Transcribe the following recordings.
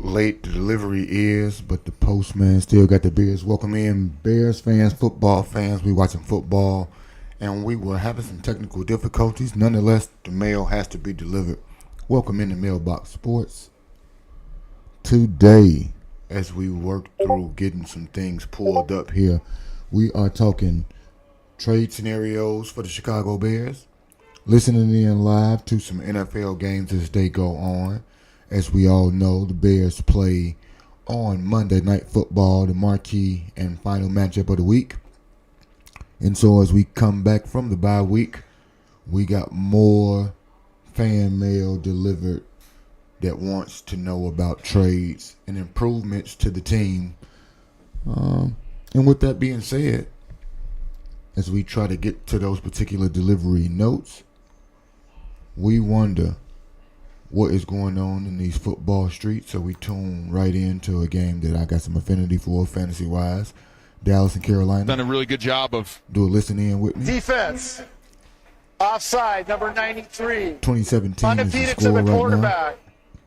Late the delivery is, but the postman still got the beers. Welcome in, Bears fans, football fans. We watching football, and we were having some technical difficulties. Nonetheless, the mail has to be delivered. Welcome in to Mailbox Sports. Today, as we work through getting some things pulled up here, we are talking trade scenarios for the Chicago Bears, listening in live to some NFL games as they go on. As we all know, the Bears play on Monday Night Football, the marquee and final matchup of the week. And so as we come back from the bye week, we got more fan mail delivered that wants to know about trades and improvements to the team. And with that being said, as we try to get to those particular delivery notes, we wonder what is going on in these football streets. So we tune right into a game that I got some affinity for fantasy-wise. Dallas and Carolina. Done a really good job of... Do a listen in with me. Defense. Offside, number 93. 2017 undefeated to the quarterback.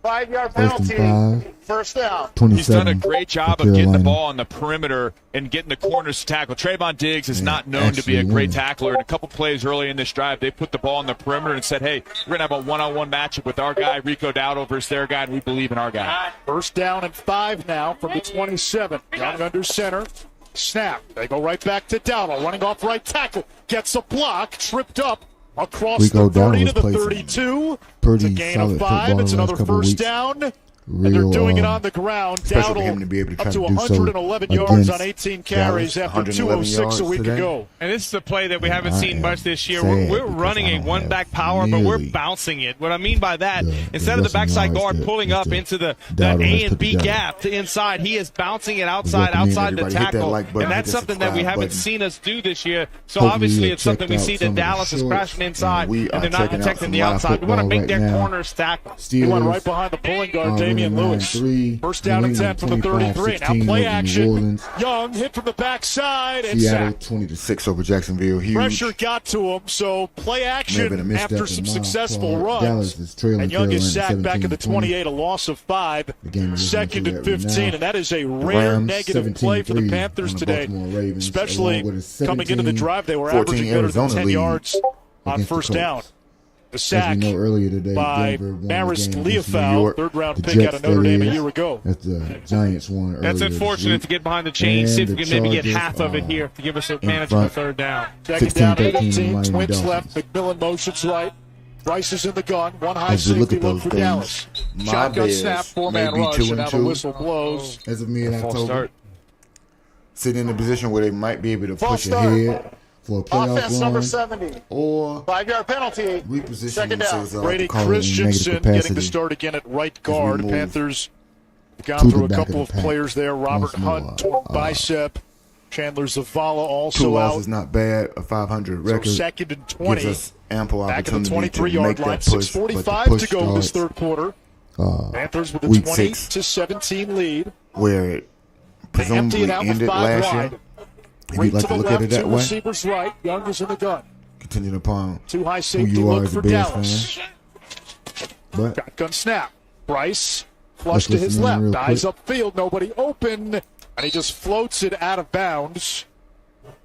5-yard penalty. First down. He's done a great job of getting the ball on the perimeter and getting the corners to tackle. Trayvon Diggs is not known to be a great tackler. And a couple plays early in this drive, they put the ball on the perimeter and said, hey, we're going to have a one-on-one matchup with our guy, Rico Dowdle versus their guy, and we believe in our guy. First down and 5 now from the 27. Young under center. Snap. They go right back to Dowdle. Running off right tackle. Gets a block. Tripped up. Across the 30 to the 32. It's a gain of 5. It's another first down. And they're doing it on the ground. Dowdle to be able to up to 111 yards on 18 carries after 206 a week ago. And this is a play that we haven't seen much this year. We're running a one-back power, but we're bouncing it. What I mean by that, instead of the backside guard pulling up into the A and B gap to inside, he is bouncing it outside the tackle. And that's something that we haven't seen us do this year. So obviously it's something we see that Dallas is crashing inside, and they're not protecting the outside. We want to make their corners tackle. He went right behind the pulling guard, Damian Lewis. First down and 10 from the 33. Now play action. Young hit from the backside and Seattle sacked. 20-6 over Jacksonville. Huge. Pressure got to him, so play action after some successful runs. And Young is sacked back at the 28, a loss of 5. Second and 15, and that is a rare negative play for the Panthers today, especially coming into the drive. They were averaging better than 10 yards on first down. A sack by Maris Leofau, third-round pick out of Notre Dame a year ago. The Giants won. That's unfortunate to get behind the chain. See if we can maybe get half of it here to give us advantage on the third down. Second down, 18, twins left, McMillan motions right. Bryce is in the gun, one high safety look for Dallas. Shotgun snap, four-man rush, and now the whistle blows. As of mid-October, sitting in a position where they might be able to push ahead for a playoff offense run, number 70. Or 5-yard penalty. Reposition Second down. Brady Christensen getting the start again at right guard. Panthers have gone through a couple of players there. Robert Hunt, torn bicep. Chandler Zavala also 2 out. losses, not bad. A 500 record. So second and 20. Gives us ample back at the opportunity 23-yard to line. make that push. 6:45 to go in this third quarter. Panthers with a 20-17 lead. Where it presumably ended last year. If you'd like to look at it that way. Receivers right. Young is in the gun. Contingent upon Two high who safety you are look as a for Bears Dallas. fan. But Shotgun snap. Bryce flush to his left. Eyes upfield. Nobody open. And he just floats it out of bounds.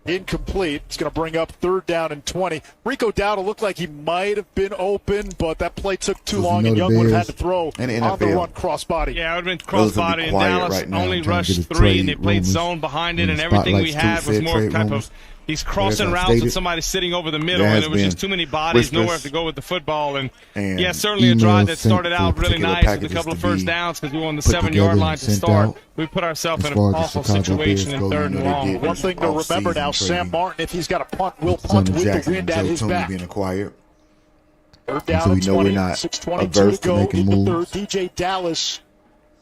Incomplete. It's going to bring up 3rd down and 20. Rico Dowdle looked like he might have been open, but that play took too long, and Young would have had to throw on the run crossbody. Yeah, it would have been crossbody, and Dallas only rushed 3, and they played zone behind it, and everything we had was more type of he's crossing routes with somebody sitting over the middle, and it was just too many bodies, nowhere to go with the football. And yeah, certainly a drive that started out really nice with a couple of first downs because we were on the 7-yard line to start. We put ourselves in an awful situation in 3rd and long. One thing to remember now, Sam Martin, if he's got a punt, will punt with the wind at his back. Being acquired. 3rd down and 20, 6:22 to go in the 3rd. DJ Dallas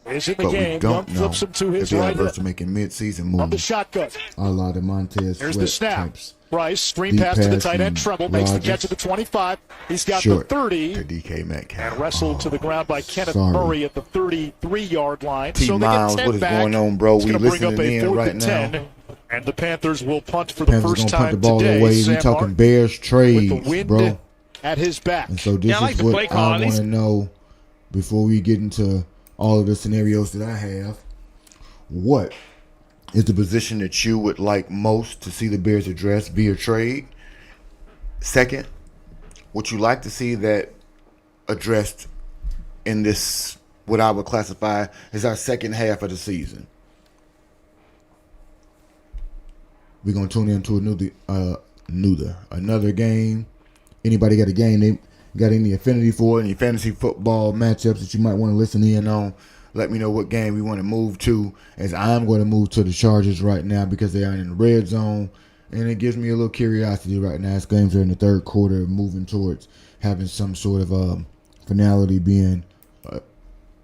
is in the game. Young flips him to his right. To making mid-season moves. On the shotgun. A la de Montez. Here's the snap. Bryce, screen pass to the tight end. Treble makes the catch at the 25. He's got the 30. To DK Metcalf. And wrestled to the ground by Kenneth Murray at the 33-yard line. So Miles, what is going on, bro? We listening in right now. And the Panthers will punt for the first time punt the ball today. Away. We talking Bears trades, with the wind bro. At his back. And so this is what I want to know before we get into all of the scenarios that I have. What is the position that you would like most to see the Bears address via trade? Second, would you like to see that addressed in this, what I would classify as our second half of the season? We're going to tune into another game. Anybody got a game they got any affinity for, any fantasy football matchups that you might want to listen in on? Let me know what game we want to move to, as I'm going to move to the Chargers right now because they are in the red zone, and it gives me a little curiosity right now. As games are in the 3rd quarter, moving towards having some sort of finality being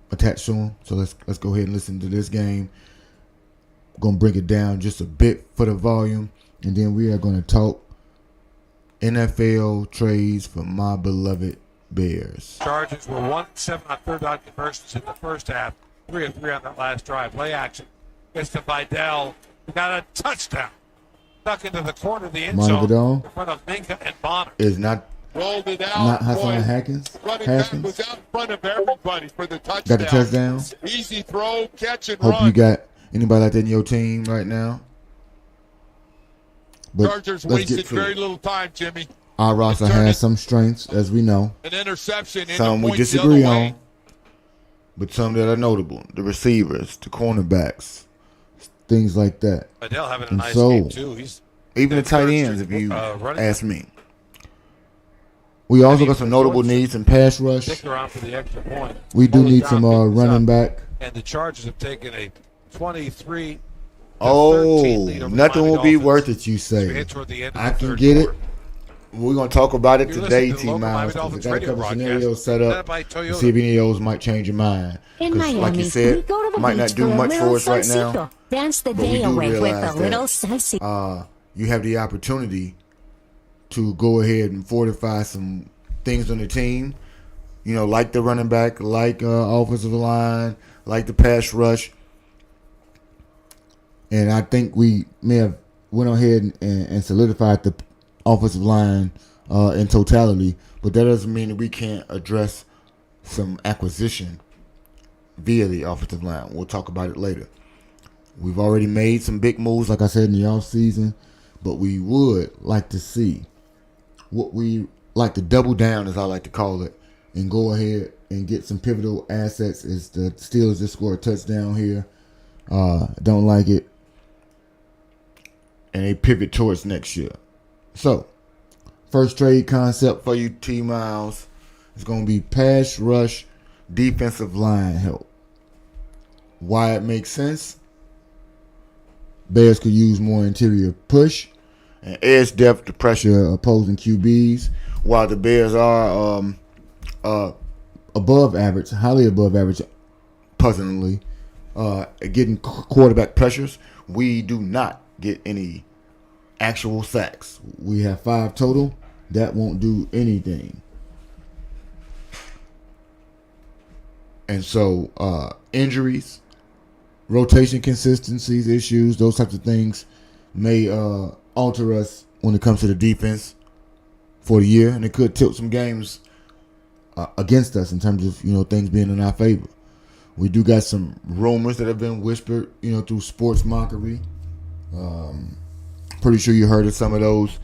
attached to them. So let's go ahead and listen to this game. I'm going to bring it down just a bit for the volume, and then we are going to talk NFL trades for my beloved Bears. Chargers were 1-7 on 3rd down conversions in the first half. 3 of 3 on that last drive. Play action. Gets to Vidal. We got a touchdown. Stuck into the corner of the end zone in front of Minka and Bonner. Is not rolled it out. Not Hassan Haskins. Running back was out in front of everybody for the touchdown. Got the touchdown. Easy throw, catch and Hope run. you got anybody like that in your team right now. But Chargers wasted very little time, Jimmy. Our roster has some strengths, as we know. An interception. Some we disagree on, but some that are notable. The receivers, the cornerbacks, things like that. Adele having a nice game, too. Even the tight ends, if you ask me. We also got some notable needs in pass rush. Stick around for the extra point. We do need some running back. And the Chargers have taken a 23 nothing will be worth it, you say. I can get it. We're going to talk about it today, T-Miles, because we got a couple scenarios set up to see if any of those might change your mind. Because, like you said, might not do much for us right now, dance the but we day do away with a realize little sassy. you have the opportunity to go ahead and fortify some things on the team, you know, like the running back, like offensive line, like the pass rush. And I think we may have went ahead and solidified the offensive line in totality, but that doesn't mean that we can't address some acquisition via the offensive line. We'll talk about it later. We've already made some big moves, like I said, in the offseason, but we would like to see what we like to double down, as I like to call it, and go ahead and get some pivotal assets. As the Steelers just scored a touchdown here. Don't like it. And they pivot towards next year. So, first trade concept for you, T-Miles, is going to be pass rush, defensive line help. Why it makes sense? Bears could use more interior push and edge depth to pressure opposing QBs, while the Bears are above average, highly above average, puzzlingly, getting quarterback pressures. We do not get any actual sacks. We have 5 total. That won't do anything. And so injuries, rotation consistencies, issues, those types of things may alter us when it comes to the defense for the year, and it could tilt some games against us in terms of things being in our favor. We do got some rumors that have been whispered, through sports mockery. Pretty sure you heard of some of those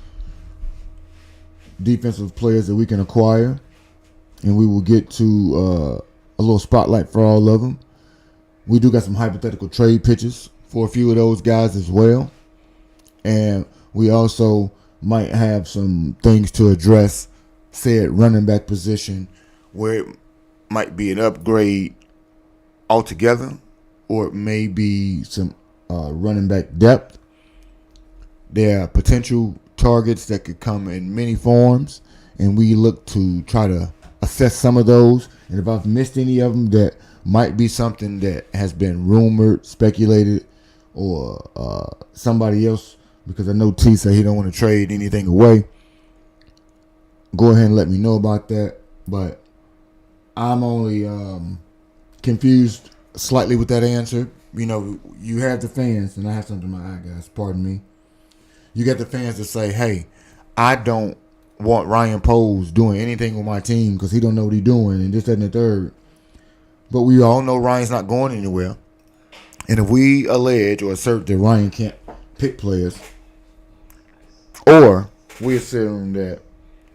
defensive players that we can acquire, and we will get to a little spotlight for all of them. We do got some hypothetical trade pitches for a few of those guys as well, and we also might have some things to address said running back position where it might be an upgrade altogether, or it may be some running back depth. There are potential targets that could come in many forms, and we look to try to assess some of those. And if I've missed any of them that might be something that has been rumored, speculated, or somebody else, because I know T said he don't want to trade anything away, go ahead and let me know about that. But I'm only confused slightly with that answer. You have the fans, and I have something in my eye, guys. Pardon me. You got the fans that say, hey, I don't want Ryan Poles doing anything with my team because he don't know what he's doing and this, that, and the third. But we all know Ryan's not going anywhere. And if we allege or assert that Ryan can't pick players, or we assume that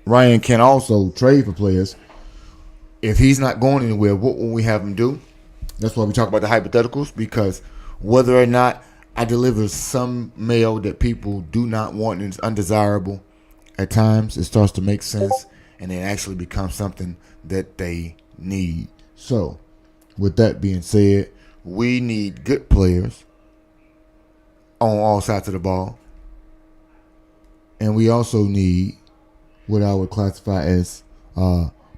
Ryan can also trade for players, if he's not going anywhere, what will we have him do? That's why we talk about the hypotheticals, because whether or not I deliver some mail that people do not want and is undesirable, at times it starts to make sense and it actually becomes something that they need. So, with that being said, we need good players on all sides of the ball. And we also need what I would classify as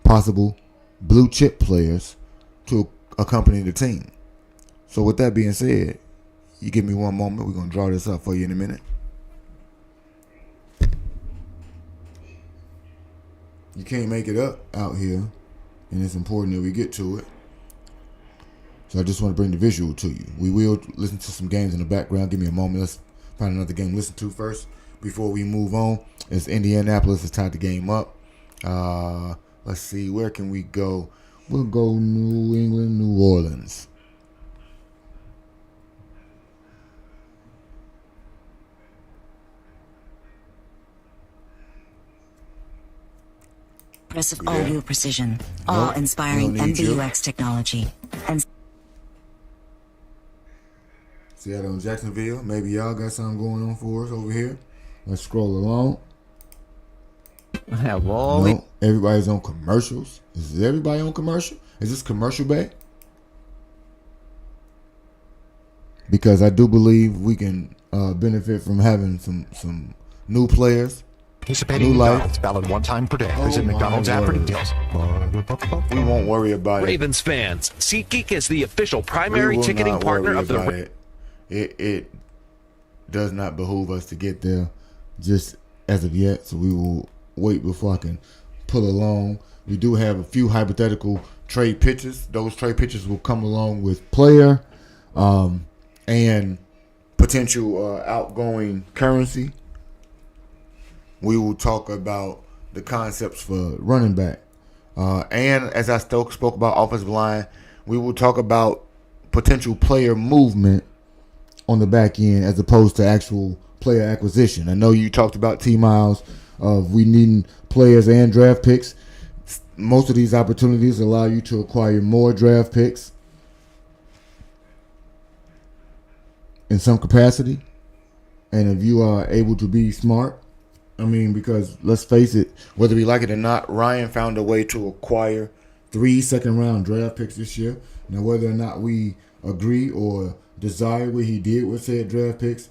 possible blue chip players to accompany the team. So with that being said, you give me one moment. We're going to draw this up for you in a minute. You can't make it up out here, and it's important that we get to it. So I just want to bring the visual to you. We will listen to some games in the background. Give me a moment. Let's find another game to listen to first before we move on. It's Indianapolis has tied the game up. Let's see. Where can we go? We'll go New England, New Orleans. Impressive all-wheel precision, awe-inspiring MBUX technology, and Seattle and Jacksonville. Maybe y'all got something going on for us over here. Let's scroll along. No, everybody's on commercials. Is everybody on commercial? Is this commercial bay? Because I do believe we can benefit from having some new players. Participating McDonald's, valid one time per day. Visit McDonald's app for details. We won't worry about it. Ravens fans, SeatGeek is the official primary ticketing partner of the. It does not behoove us to get there just as of yet, so we will wait before I can pull along. We do have a few hypothetical trade pitches. Those trade pitches will come along with player and potential outgoing currency. We will talk about the concepts for running back. And as I spoke about offensive line, we will talk about potential player movement on the back end as opposed to actual player acquisition. I know you talked about T-Miles of we needing players and draft picks. Most of these opportunities allow you to acquire more draft picks in some capacity. And if you are able to be smart, because let's face it, whether we like it or not, Ryan found a way to acquire 3 second-round draft picks this year. Now, whether or not we agree or desire what he did with said draft picks,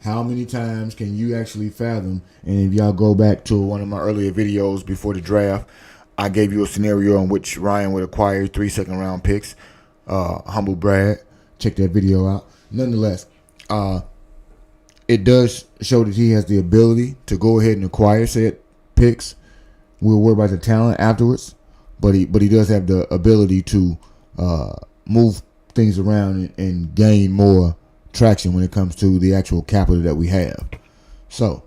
how many times can you actually fathom? And if y'all go back to one of my earlier videos before the draft, I gave you a scenario in which Ryan would acquire 3 second-round picks. Humble brag. Check that video out. Nonetheless, it does show that he has the ability to go ahead and acquire said picks. We'll worry about the talent afterwards, but he does have the ability to move things around and gain more traction when it comes to the actual capital that we have. So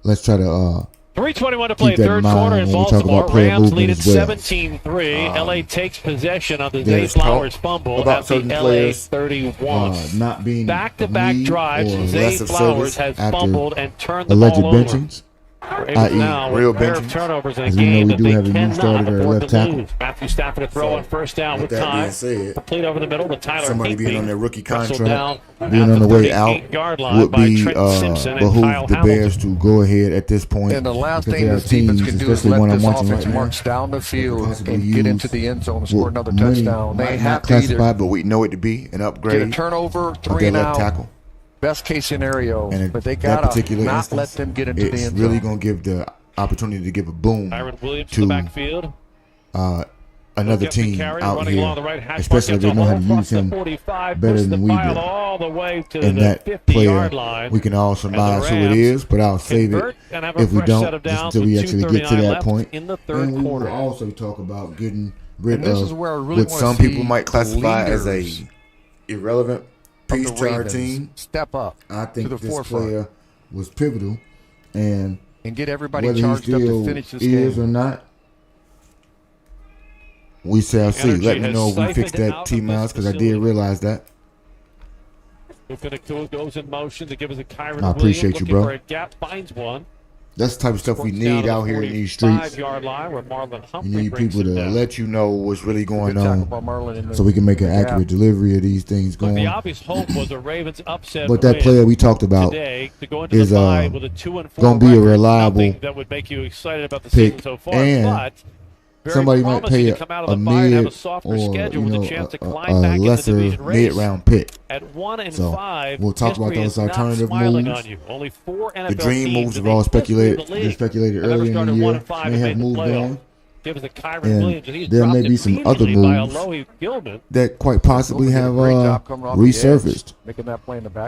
let's try to 3:21 to play third quarter in Baltimore. Rams lead at 17-3. LA takes possession of the Zay Flowers fumble at the LA 31. Not being back-to-back drives. Zay Flowers has fumbled and turned the alleged ball over. benchings. I.e. real benching. Turnovers in a game that they cannot afford to lose. Matthew Stafford to throw on first down with time. Complete over the middle to Tyler somebody being on their rookie contract, being on the way out, would be behoove the Bears to go ahead at this point. And the last thing this defense can do is let this offense march down the field and get into the end zone and score another touchdown. They have to either, but we know it to be an upgrade. Get a turnover, 3 and out. Tackle. Best case scenario, but they got to not let them get into the end zone. It's really going to give the opportunity to give a boom to the backfield. Another team out here, especially if they know how to use him better than we do. And that player, we can all surmise who it is, but I'll save it if we don't, just until we actually get to that point. And we will also talk about getting rid of what some people might classify as a irrelevant piece to our team. Step up. I think this player was pivotal, and get everybody charged up to finish this game. Is or not, we shall see. Let me know if we fix that T-Miles, because I did realize that. Goes in motion to give us a Kyron I appreciate you, bro. For a gap, finds one. That's the type of stuff we need out here in these streets. You need people to let you know what's really going on, so we can make an accurate delivery of these things going. The obvious hope was a Ravens upset. But that player we talked about is going to be a reliable that would make you excited about the pick, season so far. and somebody might pay a mid or a lesser mid-round pick. At 1 and so 5, we'll talk about those alternative moves. Only 4 NFL the dream moves are all speculated early in the year. May have moved on. And there may be some other moves that quite possibly have resurfaced.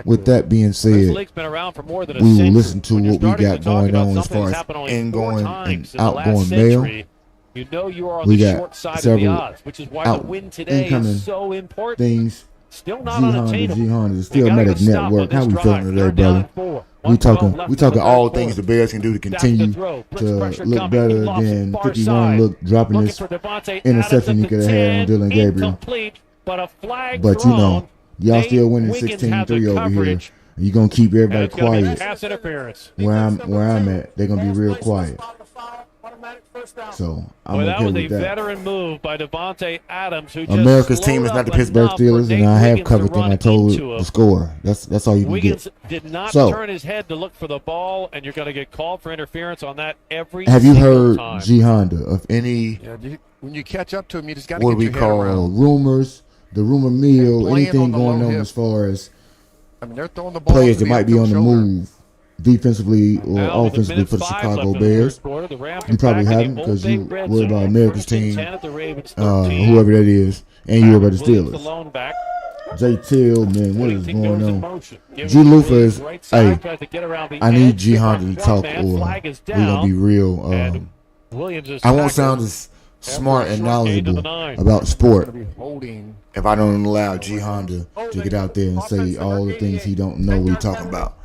With that being said, we will listen to what we got going on as far as ingoing and outgoing mail. You know you are on we the got short side several of the odds, which is why the win today is so important. Things. Still not unattainable. G-Honda, the Steel Medic Network. How we feeling today, brother? We talking all things the Bears can do to continue to look better than 51 look dropping this interception he could have had on Dylan Gabriel. But you know, y'all still winning 16-3 over here. You're gonna keep everybody quiet. Where I'm at, they're gonna be real quiet. So I'm okay that was with a that. Veteran move by Devontae Adams, who America's team is not the Pittsburgh Steelers, and I have covered them. I told the score. That's all you can get. Did not turn his head to look for the ball, and you're going to get called for interference on that every. Have you heard G Honda of any? Yeah, when you catch up to him, you just got to what get we call rumors, the rumor mill, anything going on as far as they're throwing the ball players that might be on the move. Defensively or offensively for the Chicago Bears. You probably haven't because you worry about America's team, whoever that is, and you worry about the Steelers. Jay Till, man, what is going on? G. Lufa is, hey, I need G. Honda to talk or we're going to be real. I won't sound as smart and knowledgeable about sport if I don't allow G. Honda to get out there and say all the things he don't know what he's talking about.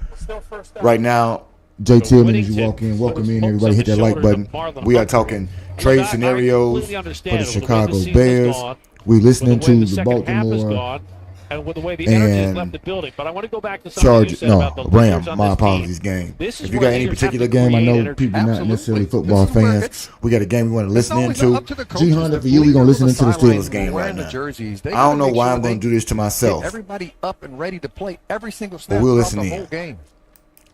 Right now, Jay Tillman, as you walk in, welcome in, everybody hit that like button. We are talking trade scenarios for the Chicago Bears. We're listening to the Baltimore and Rams, my apologies, game. If you got any particular game, I know people not necessarily football fans, we got a game we want to listen into. G Honda, for you, we're going to listen into the Steelers game right now. I don't know why I'm going to do this to myself. Everybody up and ready to play every single snap throughout the whole game.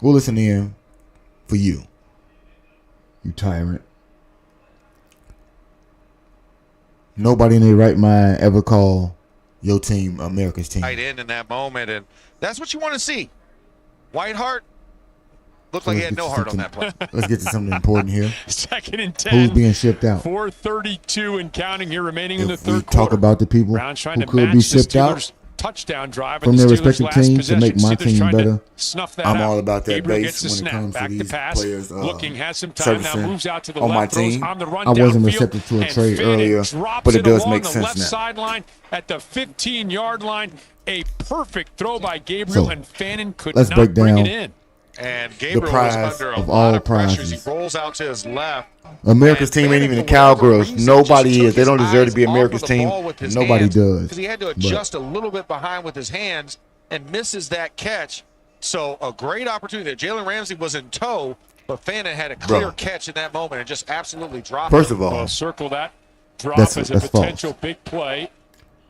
We'll listen in for you, you tyrant. Nobody in their right mind ever call your team America's team. Right in that moment, and that's what you want to see. White Hart looked like he had no heart on that play. Let's get to something important here. 2nd and 10. Who's being shipped out? 4:32 and counting here remaining in the third quarter. Talk about the people who could be shipped out touchdown drive from their respective teams to make my team better. I'm all about that base when it comes to these players servicing on my team. I wasn't receptive to a trade earlier, but it does make sense now. Sideline at the 15-yard line, a perfect throw by Gabriel, and Fannin could not bring it in. And Gabriel prize was under a of lot all of pressures. prizes. He rolls out to his left. America's team ain't even the Cowgirls. Nobody is. They don't deserve to be America's team. Nobody does. Because he had to adjust a little bit behind with his hands and misses that catch. So a great opportunity there. Jalen Ramsey was in tow, but Fannin had a clear catch in that moment and just absolutely dropped it. First of all, well, circle that drop that's as a potential false. big play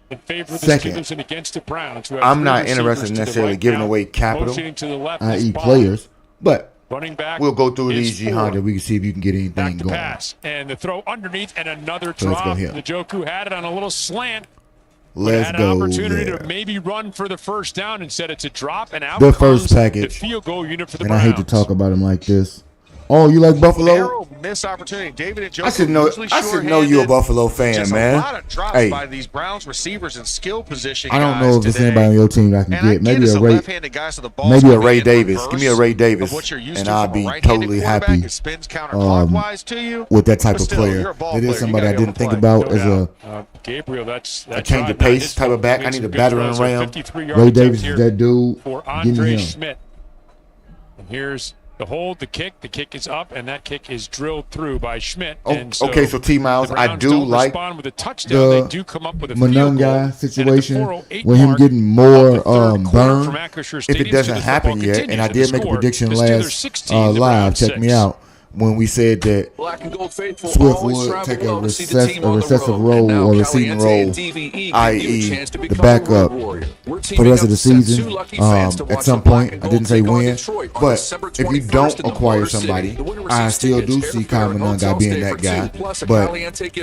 in favor of the Second, Steelers and against the Browns. I'm not interested in necessarily giving away capital, i.e. players, but running back we'll go through these, Honda. We can see if you can get anything going. Pass. And the throw underneath and another drop. The Njoku had it on a little slant. Let's had go an opportunity there. to maybe run for the first down. Instead, it's a drop, and out the comes first package. The field goal unit for the and Browns. I hate to talk about him like this. Oh, you like Buffalo? Narrow miss opportunity. David Njoku I should know you're a Buffalo fan, just man. A lot of drops by these Browns receivers in skill position. I don't know if there's anybody on your team that I can get. Maybe a Ray. Maybe a Ray Davis. Give me a Ray Davis, and I'll be totally happy with that type of player. It is somebody I didn't think about as a Gabriel. That's a change of pace type of back. I need a battering ram. Ray Davis is that dude. For Give me Andre him. Schmidt. And here's the hold, the kick. The kick is up, and that kick is drilled through by Schmidt. So T-Miles, I do like with a touchdown. They do come up with a Manunga situation with him getting more burn. If it doesn't happen yet, and I did make a prediction last live, check me out, when we said that Swift would take a recessive role or receiving role, i.e. the backup for the rest of the season. At some point, I didn't say when, but if you don't acquire somebody, I still do see Kyle Manunga being that guy. But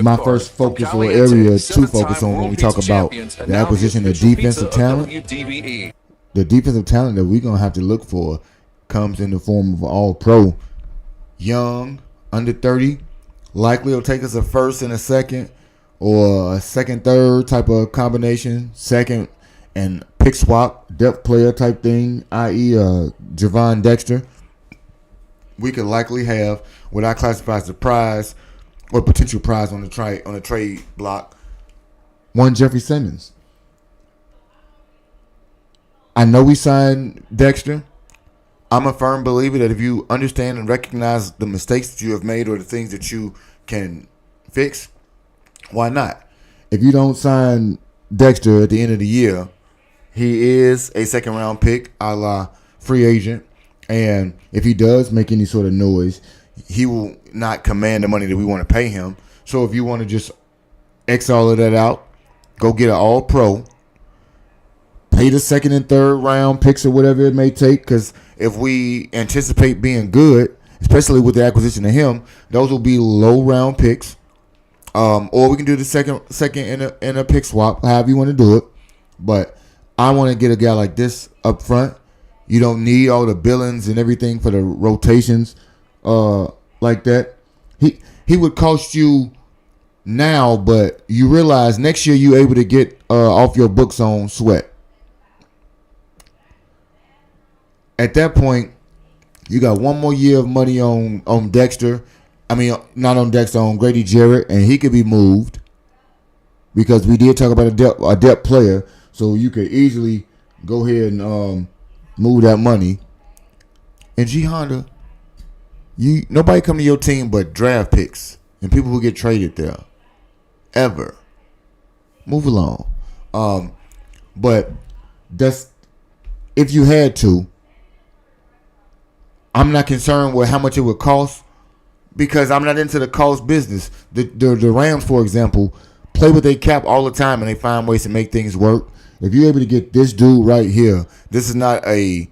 my first focus or area to focus on when we talk about the acquisition of defensive talent, the defensive talent that we're going to have to look for comes in the form of an all-pro. Young, under 30, likely will take us a first and a second, or a second, third type of combination, second and pick swap, depth player type thing, i.e. Javon Dexter. We could likely have what I classify as a prize or potential prize on the trade block. One Jeffrey Simmons. I know we signed Dexter. I'm a firm believer that if you understand and recognize the mistakes that you have made or the things that you can fix, why not? If you don't sign Dexter at the end of the year, he is a second-round pick, a la free agent. And if he does make any sort of noise, he will not command the money that we want to pay him. So if you want to just X all of that out, go get an all-pro, pay the second and third round picks or whatever it may take, because if we anticipate being good, especially with the acquisition of him, those will be low round picks. Or we can do the second in a pick swap, however you want to do it. But I want to get a guy like this up front. You don't need all the billings and everything for the rotations like that. He would cost you now, but you realize next year you're able to get off your books on Sweat. At that point, you got one more year of money on Dexter. I mean, not on Dexter, on Grady Jarrett, and he could be moved because we did talk about a depth player, so you could easily go ahead and move that money. And G Honda, nobody come to your team but draft picks and people who get traded there. Ever. Move along. But that's if you had to. I'm not concerned with how much it would cost because I'm not into the cost business. The Rams, for example, play with their cap all the time and they find ways to make things work. If you're able to get this dude right here, this is not he's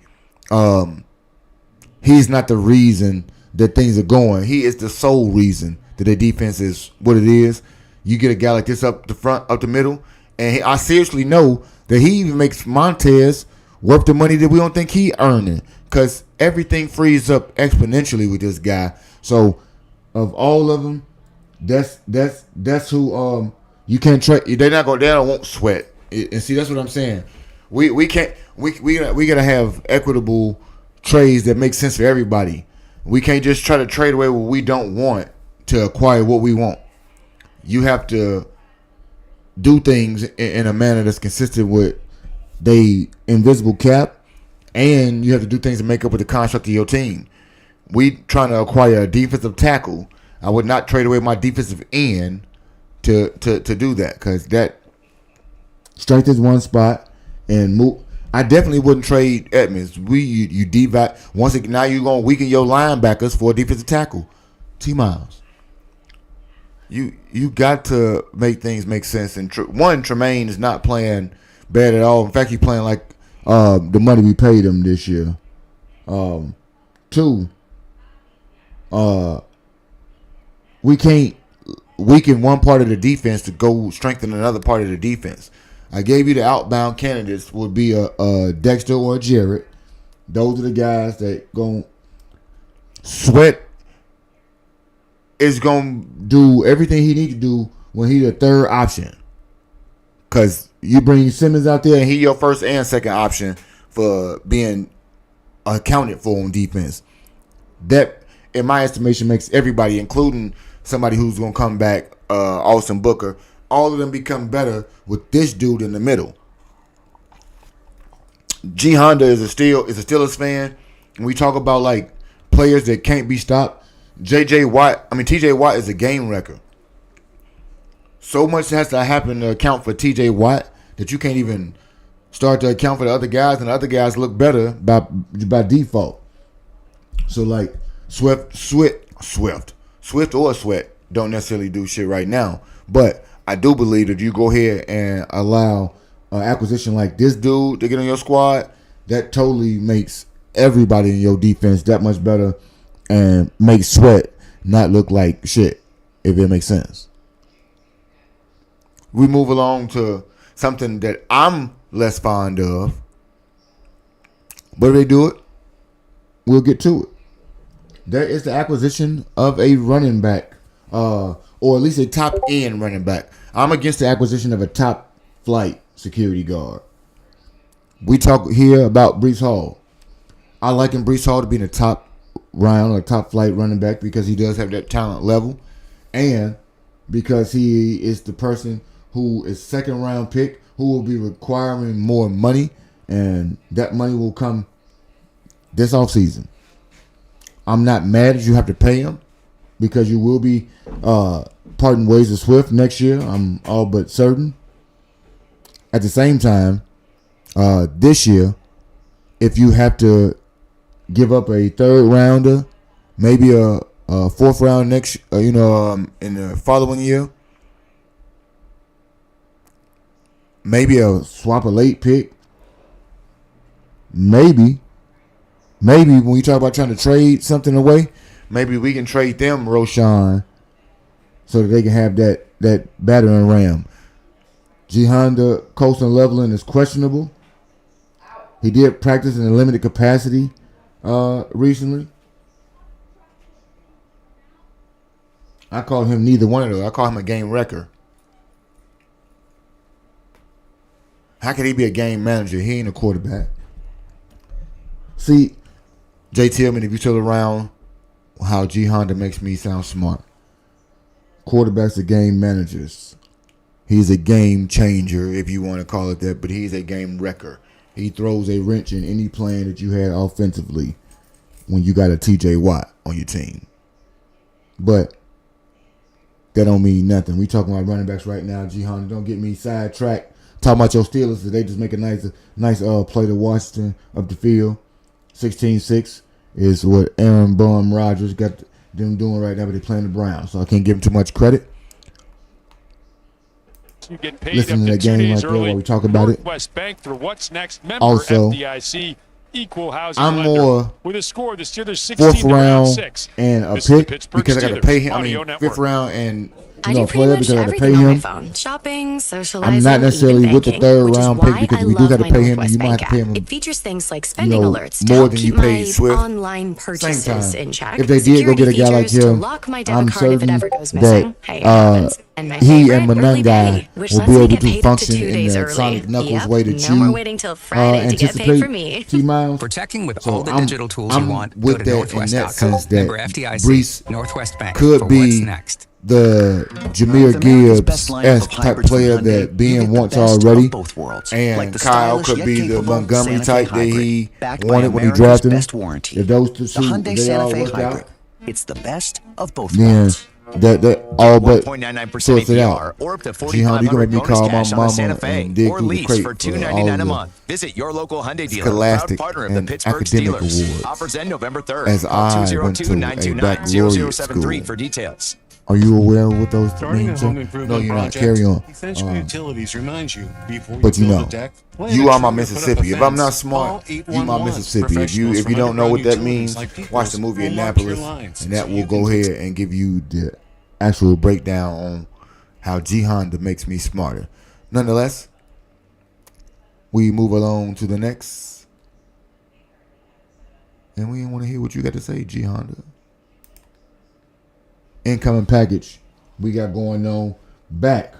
not the reason that things are going. He is the sole reason that their defense is what it is. You get a guy like this up the front, up the middle, and I seriously know that he even makes Montez worth the money that we don't think he earning. Because everything frees up exponentially with this guy. So, of all of them, that's who you can't trade. They won't sweat. And see, that's what I'm saying. We gotta have equitable trades that make sense for everybody. We can't just try to trade away what we don't want to acquire what we want. You have to do things in a manner that's consistent with the invisible cap And you have to do things to make up with the construct of your team. We trying to acquire a defensive tackle. I would not trade away my defensive end to do that, because that strength is one spot and move. I definitely wouldn't trade Edmonds. You devac once again. Now you're gonna weaken your linebackers for a defensive tackle. T-Miles, you got to make things make sense. And Tremaine is not playing bad at all. In fact, he's playing like the money we paid him this year. 2, we can't weaken one part of the defense to go strengthen another part of the defense. I gave you the outbound candidates would be a Dexter or a Jarrett. Those are the guys that going Sweat is going to do everything he need to do when he's the third option. Because you bring Simmons out there and he your first and second option for being accounted for on defense. That, in my estimation, makes everybody, including somebody who's going to come back, Austin Booker, all of them become better with this dude in the middle. G Honda is a Steelers fan. And we talk about like players that can't be stopped. TJ Watt is a game wrecker. So much has to happen to account for TJ Watt that you can't even start to account for the other guys, and the other guys look better by default. So like Swift or Sweat don't necessarily do shit right now, but I do believe that you go ahead and allow an acquisition like this dude to get on your squad, that totally makes everybody in your defense that much better and makes Sweat not look like shit, if it makes sense. We move along to something that I'm less fond of. But if they do it, we'll get to it. There is the acquisition of a running back, or at least a top-end running back. I'm against the acquisition of a top-flight security guard. We talk here about Breece Hall. I liken Breece Hall to being a top round or top-flight running back because he does have that talent level, and because he is the person who is second-round pick, who will be requiring more money, and that money will come this offseason. I'm not mad that you have to pay him because you will be parting ways with Swift next year. I'm all but certain. At the same time, this year, if you have to give up a third rounder, maybe a fourth round next, in the following year, maybe a swap a late pick, maybe when you talk about trying to trade something away, maybe we can trade them Roshan so that they can have that battering ram. G Honda coasting leveling is questionable. He did practice in a limited capacity recently. I call him neither one of those. I call him a game wrecker. How can he be a game manager? He ain't a quarterback. See, Jay Tillman, if you tell around how G Honda makes me sound smart. Quarterbacks are game managers. He's a game changer, if you want to call it that, but he's a game wrecker. He throws a wrench in any plan that you had offensively when you got a TJ Watt on your team. But that don't mean nothing. We talking about running backs right now. G Honda, don't get me sidetracked. Talking about your Steelers, they just make a nice play to Washington up the field. 16-6 is what Aaron Bum Rodgers got them doing right now, but they're playing the Browns, so I can't give them too much credit. You get paid listen to that game right there while we talk about it. West Bank for What's Next member also, FDIC equal housing I'm lender. more With a score this year, there's 4th round 6. and a this pick because I got to pay him. I mean, 5th round and I do pretty much everything on my phone. Shopping, socializing, I'm not necessarily even with the banking, 3rd round pick because we do have to pay him. You might have to pay him. It features things like spending alerts more to than keep you paid my Swift. Online purchases in check. If they did go get a guy like him, I'm certain that he and Manungai will be able to function in the Sonic Knuckles way that you anticipate. T-Miles. Protecting with all the digital tools you want. With go to that in that sense that Member FDIC, Breece Northwest Bank could be next. the Jahmyr Gibbs-esque type player that Ben wants already, and Kyle could be the Montgomery type that he wanted when he drafted him. If those two, they all work out, it's the best of both worlds. That all but 1.99% APR, or up to $4,500 bonus cash on the Santa Fe, or lease for $299 a month. Visit your local Hyundai dealer, proud partner of the Pittsburgh Steelers. Offers end November 3rd. As I went to a baccalaureate school for details. Are you aware of what those mean? No, you're not. Carry on. Essential Utilities reminds you before but you you build know, a deck, you are my Mississippi. If I'm not smart, you my Mississippi. If you don't know what that means, watch the movie Annapolis, and that will go ahead and give you the actual breakdown on how G Honda makes me smarter. Nonetheless, we move along to the next, and we want to hear what you got to say, G Honda. Incoming package we got going on back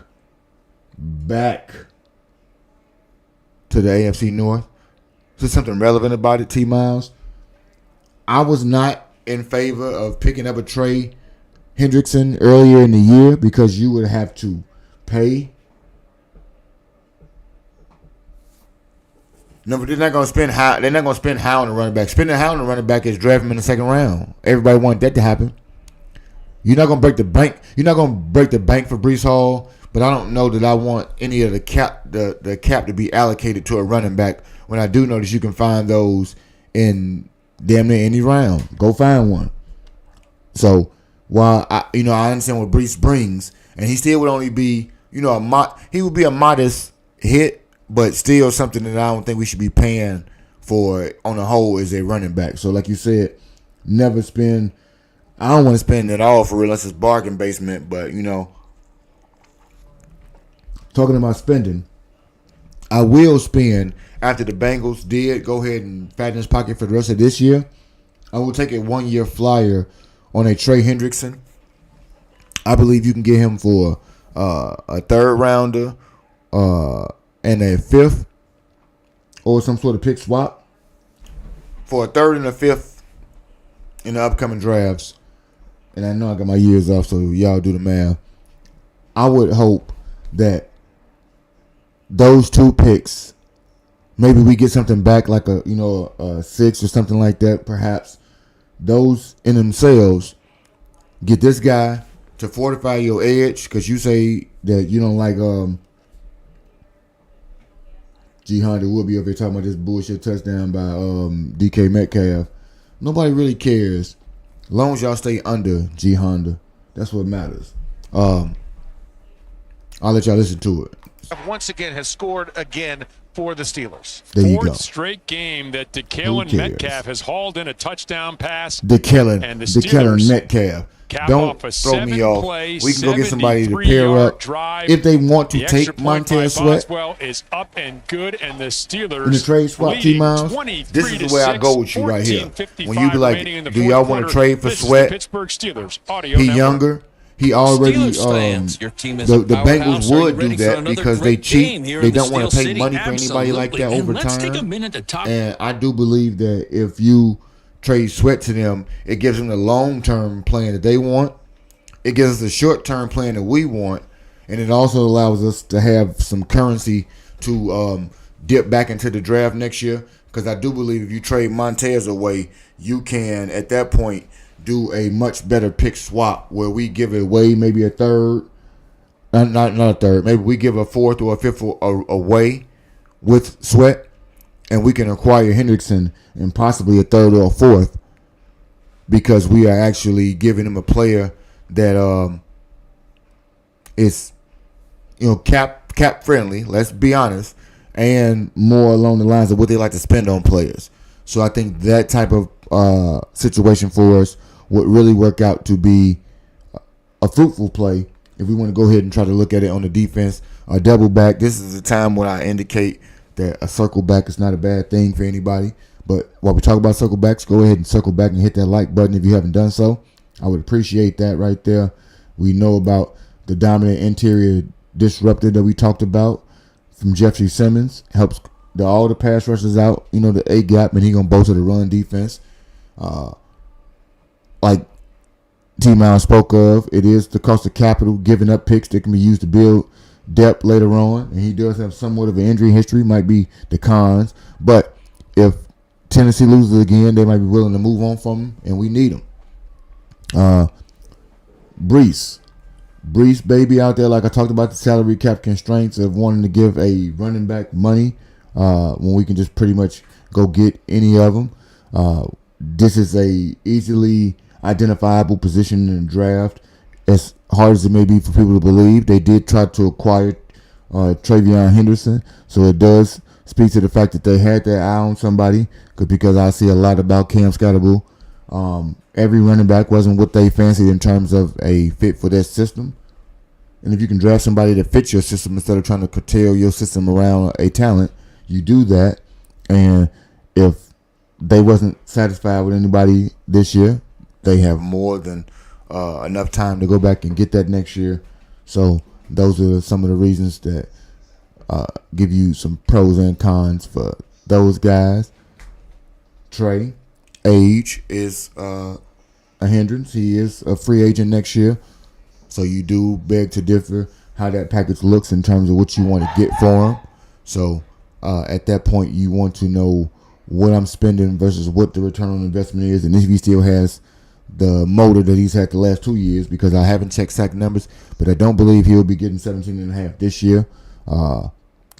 to the AFC North. Is there something relevant about it, T Miles? I was not in favor of picking up a Trey Hendrickson earlier in the year because you would have to pay. No, but they're not gonna spend high. They're not gonna spend high on the running back. Spending high on the running back is drafting him in the second round. Everybody wanted that to happen. You're not gonna break the bank. You're not gonna break the bank for Breece Hall, but I don't know that I want any of the cap to be allocated to a running back. When I do know that you can find those in damn near any round. Go find one. So while I understand what Breece brings, and he still would only be he would be a modest hit, but still something that I don't think we should be paying for on the whole as a running back. So like you said, never spend. I don't want to spend it all for real unless it's bargain basement, but talking about spending, I will spend after the Bengals did go ahead and fatten his pocket for the rest of this year. I will take a 1-year flyer on a Trey Hendrickson. I believe you can get him for a third rounder and a fifth or some sort of pick swap for a third and a fifth in the upcoming drafts. And I know I got my years off, so y'all do the math. I would hope that those two picks, maybe we get something back like a 6 or something like that, perhaps. Those in themselves get this guy to fortify your edge, because you say that you don't like G Honda will be up here talking about this bullshit touchdown by DK Metcalf. Nobody really cares. As long as y'all stay under G Honda, that's what matters. I'll let y'all listen to it. Once again has scored again for the Steelers. There you go. Fourth straight game that DeKellen Metcalf has hauled in a touchdown pass. DeKellen Metcalf. Don't throw me off. We can go get somebody to pair up. If they want to take Montez Sweat is up and good, and the Steelers in the trade swap, T-Miles, this is the way I go with you right here. When you be like, do y'all want to trade for Sweat? He younger. He already, the Bengals would do that because they cheat. They don't want to pay money for anybody like that over time. And I do believe that if you trade Sweat to them, it gives them the long-term plan that they want. It gives us the short-term plan that we want. And it also allows us to have some currency to dip back into the draft next year. Because I do believe if you trade Montez away, you can, at that point, do a much better pick swap where we give it away, maybe a third, not a third, maybe we give a fourth or a fifth away with Sweat, and we can acquire Hendrickson and possibly a third or a fourth because we are actually giving him a player that is cap friendly, let's be honest, and more along the lines of what they like to spend on players. So I think that type of situation for us would really work out to be a fruitful play if we want to go ahead and try to look at it on the defense. A double back. This is the time when I indicate that a circle back is not a bad thing for anybody. But while we talk about circle backs, go ahead and circle back and hit that like button if you haven't done so. I would appreciate that right there. We know about the dominant interior disruptor that we talked about from Jeffrey Simmons. Helps all the pass rushers out, the A gap, and he gonna bolster the run defense. Like T-Miles spoke of. It is the cost of capital, giving up picks that can be used to build depth later on. And he does have somewhat of an injury history, might be the cons. But if Tennessee loses again, they might be willing to move on from him, and we need him. Brees, baby, out there, like I talked about the salary cap constraints of wanting to give a running back money when we can just pretty much go get any of them. This is a easily identifiable position in the draft. As hard as it may be for people to believe, they did try to acquire Travion Henderson, so it does speak to the fact that they had their eye on somebody, because I see a lot about Cam Scatterbull. Every running back wasn't what they fancied in terms of a fit for their system. And if you can draft somebody that fits your system instead of trying to curtail your system around a talent, you do that. And if they wasn't satisfied with anybody this year, they have more than enough time to go back and get that next year. So those are some of the reasons that give you some pros and cons for those guys. Trey, age is a hindrance. He is a free agent next year. So you do beg to differ how that package looks in terms of what you want to get for him. So at that point, you want to know what I'm spending versus what the return on investment is, and if he still has the motor that he's had the last 2 years, because I haven't checked sack numbers, but I don't believe he'll be getting 17.5 this year.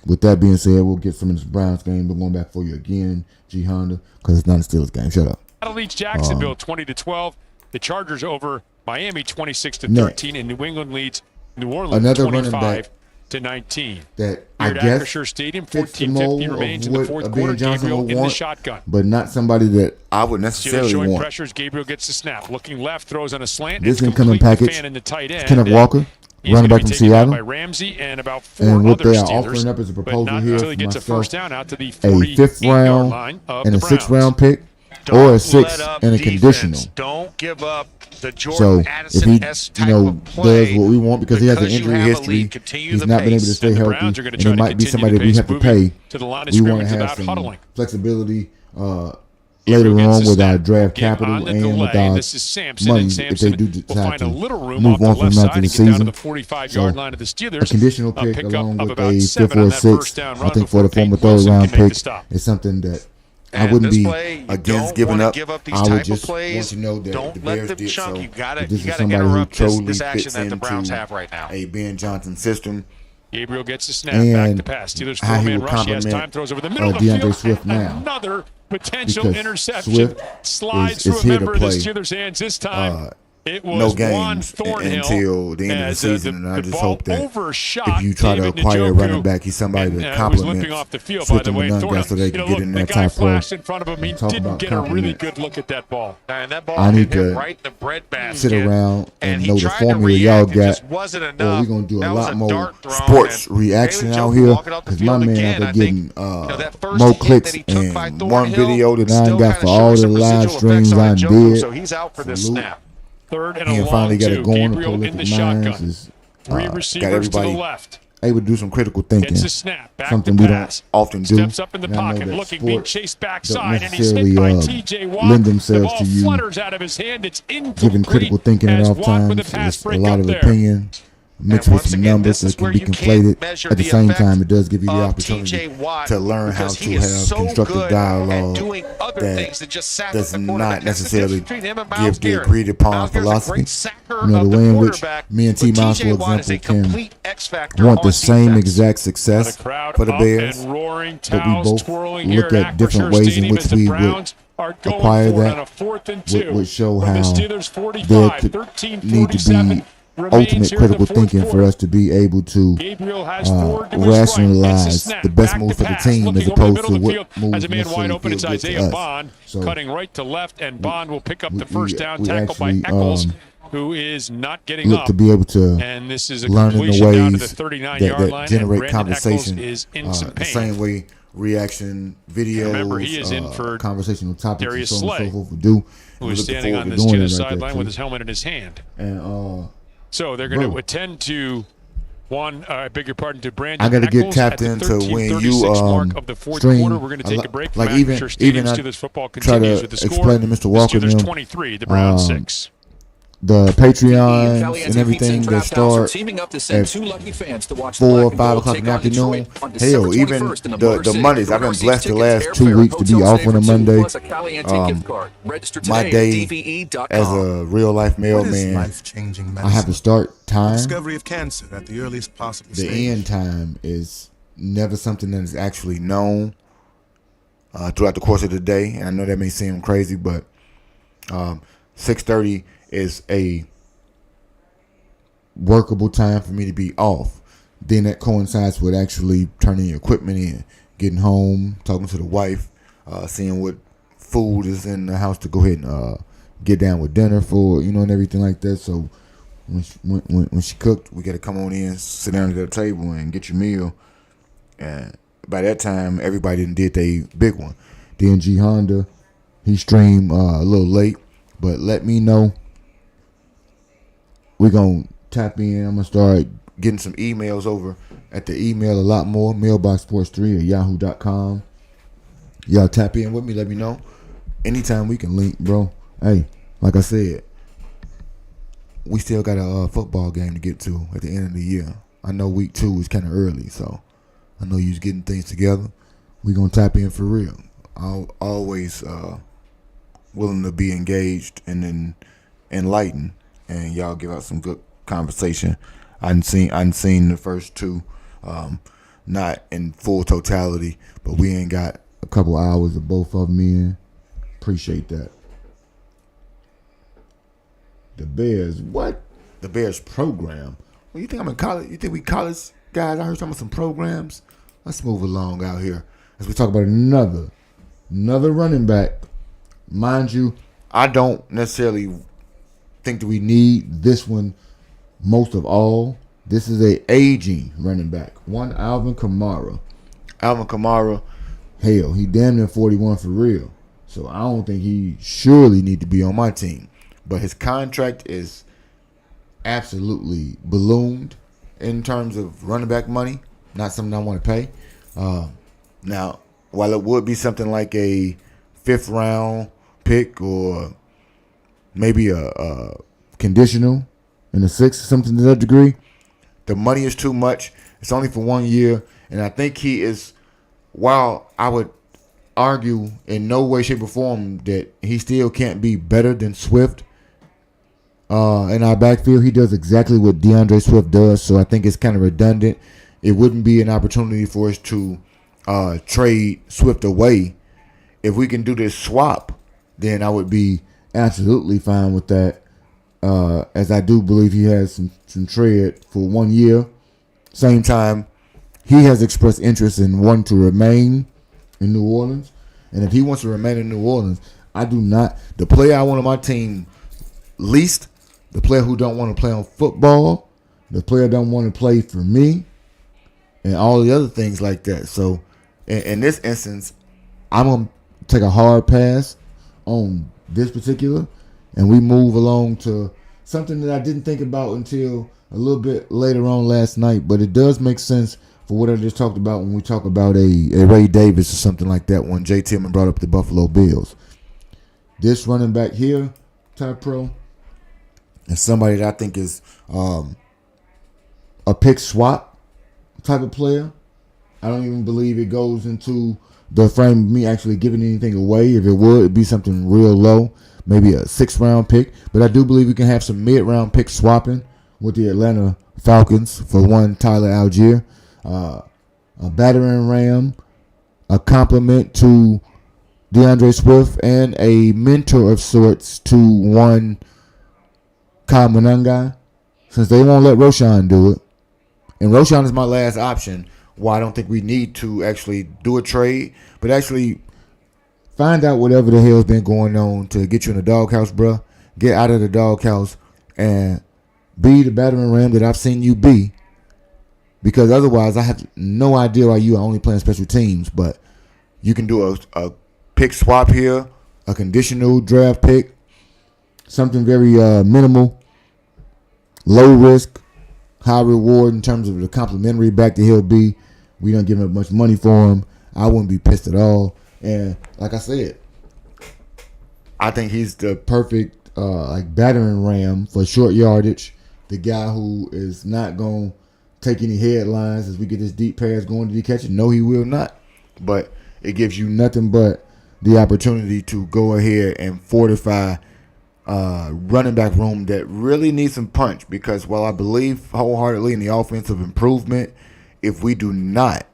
With that being said, we'll get some of this Browns game, but going back for you again, G Honda, because it's not a Steelers game. Shut up. That'll lead Jacksonville 20-12. The Chargers over Miami 26-13, and New England leads New Orleans 25-19. That I guess Acrisure Stadium, 14:50 remains in the fourth quarter. Gabriel in the shotgun, but not somebody that I would necessarily showing want. Pressures. Gabriel gets the snap, looking left, throws on a slant. This incoming package. In the tight end. Kenneth Walker, running back from Seattle, by Ramsey and about 4 and what other they are Steelers, offering up as a proposal but not here until he for gets myself, a first down out to the a 48-yard line of and the a 6th Browns. round pick, or a 6th and a conditional. Don't give up the So Jordan if Addison he, type of play, does what we want, because he has an because you injury have a history, lead, continue he's the not been able to pace. stay And the healthy, Browns are gonna and try it to might be continue somebody the that we pace, have to moving pay. to the line of We want to scrimmage have without some huddling. flexibility later on with our draft capital on the and delay. with our This is Sampson, money and if Sampson they do will decide find to a little room move off the on from left now side to the and get down to season. the 45-yard line of the Steelers. A conditional pick pick along up with about a 7 5th or on a that first 6th, down I run think for before the former Pete 3rd Wilson round can make the pick stop. is something that I And wouldn't this be play, you against don't giving wanna up. give up these I would type of just plays. want to know that Don't the let Bears them did chunk. so. You gotta This is gotta somebody who interrupt totally this action fits that the Browns into have right now. a Ben Johnson system. Gabriel gets the snap, And back to pass. Steelers how he four-man would rush. He has complement, time, throws over the middle of the DeAndre field. Swift and now. another potential Because interception Swift slides is through a here to member of the play, Steelers' hands. This time, it was no Juan games Thornhill until the end of the season, and I just hope that if you try to acquire a running back, he's somebody that complements off the field, Swift by the and way. Monangas so they can get in that the guy top four. flashed in front of him. He didn't get a really good look at that ball. And that ball I need hit him to right in the breadbasket. sit around and he know the tried to formula y'all react, it got. just wasn't enough. Or we're going to do a That was lot a more dart thrown, sports and reaction David out Jones here, walking off the because my field man again. out there I getting think, that first more hit clicks that he took by and one Thornhill video that I still ain't got kinda for all shows the some live residual streams effects on I Njoku, did. so he's out for this Salute. snap. Third and He a finally long got it two. going. The Gabriel in the prolific minds shotgun. is Three got receivers to everybody the left. able to do some critical thinking. Gets a snap, back Something to we pass. don't often do. Steps up in the And I know pocket, that looking, being sports chased don't backside, and he's hit necessarily, by T.J. Watt. lend The themselves ball to you flutters out of his hand. It's incomplete. giving critical thinking at as all Watt with a times. pass It's a break lot up of there. opinion mixed And with once some again, numbers this is that can where be you can't conflated. measure At the the same effect time, it does give you the of opportunity T.J. Watt to learn how because to he is have so constructive good at dialogue doing other things than just sack does the quarterback. not That's the necessarily difference between him and Myles give the Garrett. agreed upon Myles Garrett's a philosophy. great sacker You know, of the way in which quarterback, me and but T-Miles, T.J. for Watt is a example, complete X factor want the on same defense. exact success The crowd for the up Bears, and roaring, but we towels both twirling look here at different Acrisure ways in Stadium which as the we would Browns are going acquire for it that, on a 4th and 2. would show From the how Steelers 45, there could 13-47 need to be remains ultimate here in the critical fourth thinking for quarter. us to be able to Gabriel has forward to his right, gets the rationalize snap, the best back move to for the pass, team looking as over the opposed middle to of the what field moves as a man wide necessarily open. feel It's good Isaiah to us. Bond So cutting right to left, and Bond will pick up the first down, we tackle by actually, Eccles, who is not getting look up. to be able to And this is a learn in the completion down to the ways 39-yard that line, and generate Brandon conversation Eccles is in some the pain. same way reaction videos, remember, he is in for conversational topics Darius and so on Slay, and so forth would do. who We're is looking standing forward on to the doing Steelers that right there, sideline too. with his helmet in his hand. And So they're going to bro, attend to I beg your pardon, to Brandon I got to get Eccles tapped at the into when 13:36 you mark of the fourth stream. quarter. We're going to take a break from like even Acrisure Stadium. I Steelers football try continues to with the score. explain to Mr. Walker The Steelers them, 23, the Browns 6. the Patreons and everything that start at 4 or 5 o'clock in the afternoon. Hell, even the Mondays. I've been blessed the last 2 weeks to be off on a Monday. My day as a real life mailman, I have to start time. Discovery of cancer at the earliest possible stage. The end time is never something that is actually known throughout the course of the day. And I know that may seem crazy, but 6:30 is a workable time for me to be off. Then that coincides with actually turning your equipment in, getting home, talking to the wife, seeing what food is in the house to go ahead and get down with dinner for, and everything like that. So when she cooked, we got to come on in, sit down at the table and get your meal. And by that time, everybody did their big one. DNG Honda, he streamed a little late, but let me know. We're going to tap in. I'm going to start getting some emails over at the email a lot more, mailboxsports3@yahoo.com. Y'all tap in with me. Let me know. Anytime we can link, bro. Hey, like I said, we still got a football game to get to at the end of the year. I know week 2 is kind of early, so I know you're getting things together. We're going to tap in for real. I'm always willing to be engaged and then enlightened, and y'all give out some good conversation. I done seen the first 2, not in full totality, but we ain't got a couple hours of both of them in. Appreciate that. The Bears, what? The Bears program? Well, you think I'm in college? You think we college guys? I heard talking about some programs. Let's move along out here as we talk about another running back. Mind you, I don't necessarily think that we need this one most of all. This is a aging running back. One Alvin Kamara. Alvin Kamara, hell, he damn near 41 for real. So I don't think he surely need to be on my team. But his contract is absolutely ballooned in terms of running back money. Not something I want to pay. Now, while it would be something like a 5th round pick or maybe a conditional in the 6th, something to that degree, the money is too much. It's only for 1 year. And I think he is, while I would argue in no way, shape, or form that he still can't be better than Swift in our backfield, he does exactly what DeAndre Swift does. So I think it's kind of redundant. It wouldn't be an opportunity for us to trade Swift away. If we can do this swap, then I would be absolutely fine with that. As I do believe he has some tread for 1 year. Same time, he has expressed interest in wanting to remain in New Orleans. And if he wants to remain in New Orleans, I do not. The player I want on my team least, the player who don't want to play on football, the player don't want to play for me, and all the other things like that. So in this instance, I'm going to take a hard pass on this particular, and we move along to something that I didn't think about until a little bit later on last night, but it does make sense for what I just talked about when we talk about a Ray Davis or something like that when Jay Tillman brought up the Buffalo Bills. This running back here, Ty Pro, is somebody that I think is a pick swap type of player. I don't even believe it goes into the frame of me actually giving anything away. If it would, it'd be something real low, maybe a 6th round pick. But I do believe we can have some mid-round pick swapping with the Atlanta Falcons for one Tyler Algier. A battering ram, a compliment to DeAndre Swift, and a mentor of sorts to one Kyle Monangai, since they won't let Roshan do it. And Roshan is my last option. Why I don't think we need to actually do a trade, but actually find out whatever the hell's been going on to get you in the doghouse, bruh. Get out of the doghouse and be the battering ram that I've seen you be. Because otherwise, I have no idea why you are only playing special teams. But you can do a pick swap here, a conditional draft pick, something very minimal, low risk, high reward in terms of the complimentary back that he'll be. We don't give him much money for him. I wouldn't be pissed at all. And like I said, I think he's the perfect like battering ram for short yardage. The guy who is not going to take any headlines as we get this deep pass going. Did he catch it? No, he will not. But it gives you nothing but the opportunity to go ahead and fortify running back room that really needs some punch, because while I believe wholeheartedly in the offensive improvement, if we do not,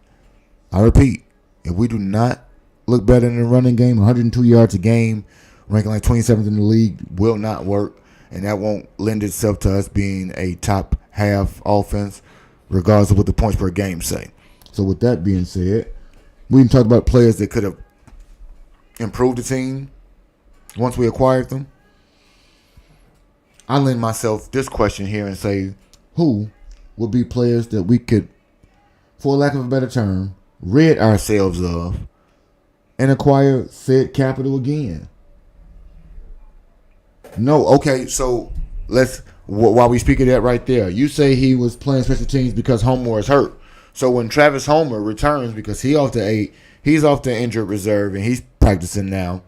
I repeat, if we do not look better in the running game, 102 yards a game, ranking like 27th in the league, will not work, and that won't lend itself to us being a top half offense, regardless of what the points per game say. So with that being said, we can talk about players that could have improved the team once we acquired them. I lend myself this question here and say, who would be players that we could, for lack of a better term, rid ourselves of and acquire said capital again? No, okay, so let's, while we speak of that right there, you say he was playing special teams because Homer was hurt. So when Travis Homer returns, because he's off the injured reserve and he's practicing now,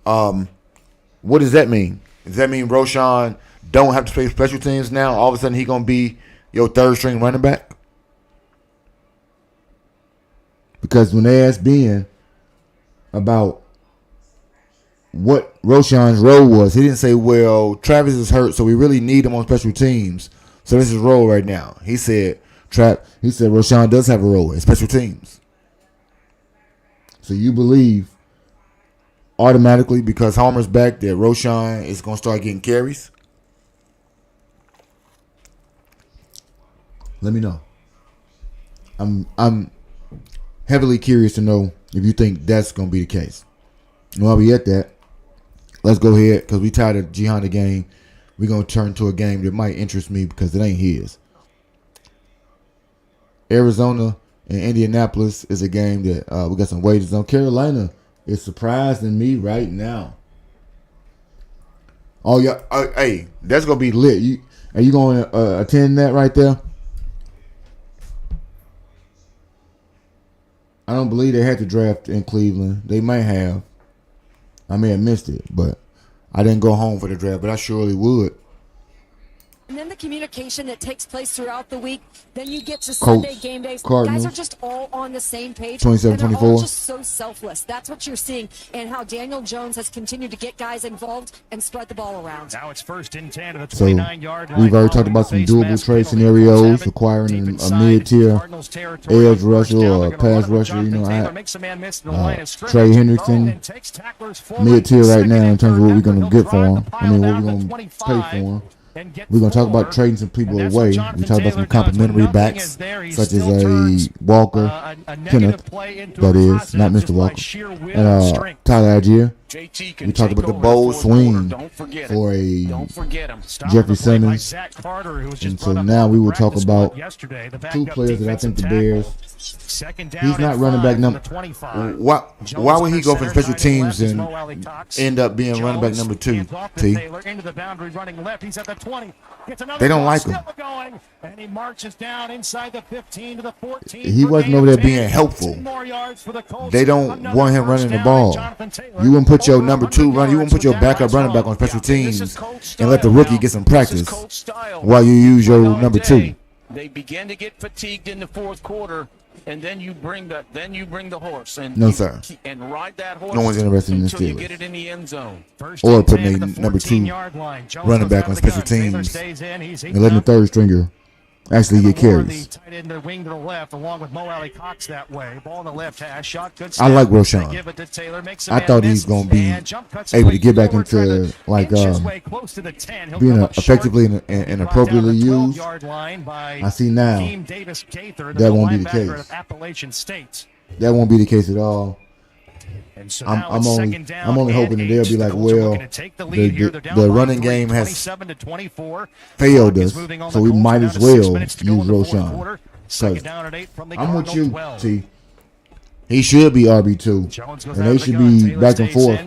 what does that mean? Does that mean Roschon don't have to play special teams now? All of a sudden, he's going to be your third string running back? Because when they asked Ben about what Roschon's role was, he didn't say, well, Travis is hurt, so we really need him on special teams. So this is his role right now. He said Roschon does have a role in special teams. So you believe automatically, because Homer's back, that Roschon is going to start getting carries? Let me know. I'm heavily curious to know if you think that's going to be the case. And while we at that, let's go ahead, because we tired of G Honda game. We're going to turn to a game that might interest me because it ain't his. Arizona and Indianapolis is a game that we got some wagers on. Carolina is surprising me right now. Oh, yeah. Hey, that's going to be lit. Are you going to attend that right there? I don't believe they had the draft in Cleveland. They might have. I may have missed it, but I didn't go home for the draft, but I surely would. And then the communication that takes place throughout the week. Then you get to Sunday game days. Guys are just all on the same page. 27-24. And they're all just so selfless. That's what you're seeing, and how Daniel Jones has continued to get guys involved and spread the ball around. Now it's first and 10 at the 29-yard line. We've already talked about some doable trade scenarios, acquiring a mid-tier edge rusher or a pass rusher. You know, Trey Hendrickson, mid-tier right now in terms of what we're going to get for him. I mean, what we're going to pay for him. We're going to talk about trading some people away. We talk about some complimentary backs, such as a Walker, Kenneth, that is, not Mr. Walker, and Tyler Algier. We talked about the bold swing for a Jeffrey Simmons. And so now we will talk about two players that I think the Bears, he's not running back number. Why would he go for special teams and end up being running back number 2, T? They don't like him. And he marches down inside the 15 to the 14. He wasn't over there being helpful. They don't want him running the ball. You wouldn't put your number 2 running. You wouldn't put your backup running back on special teams and let the rookie get some practice while you use your number 2. They begin to get fatigued in the fourth quarter, and then you bring the horse and no, sir. And ride that horse. No one's interested in the Steelers. You get it in the end zone. Or putting a number 2 running back on special teams and letting the third stringer actually get carries. Tight end to wing to the left, along with Mo Alley Cox that way. Ball in the left hash, shot, good I like Roschon. I thought he was going to be able to get back into like being effectively and appropriately used. I see now that won't be the case. That won't be the case at all. And so I'm only hoping that they'll be like, well, the running game has failed us, so we might as well use Roschon. I'm with you, T. He should be RB2, and they should be back and forth,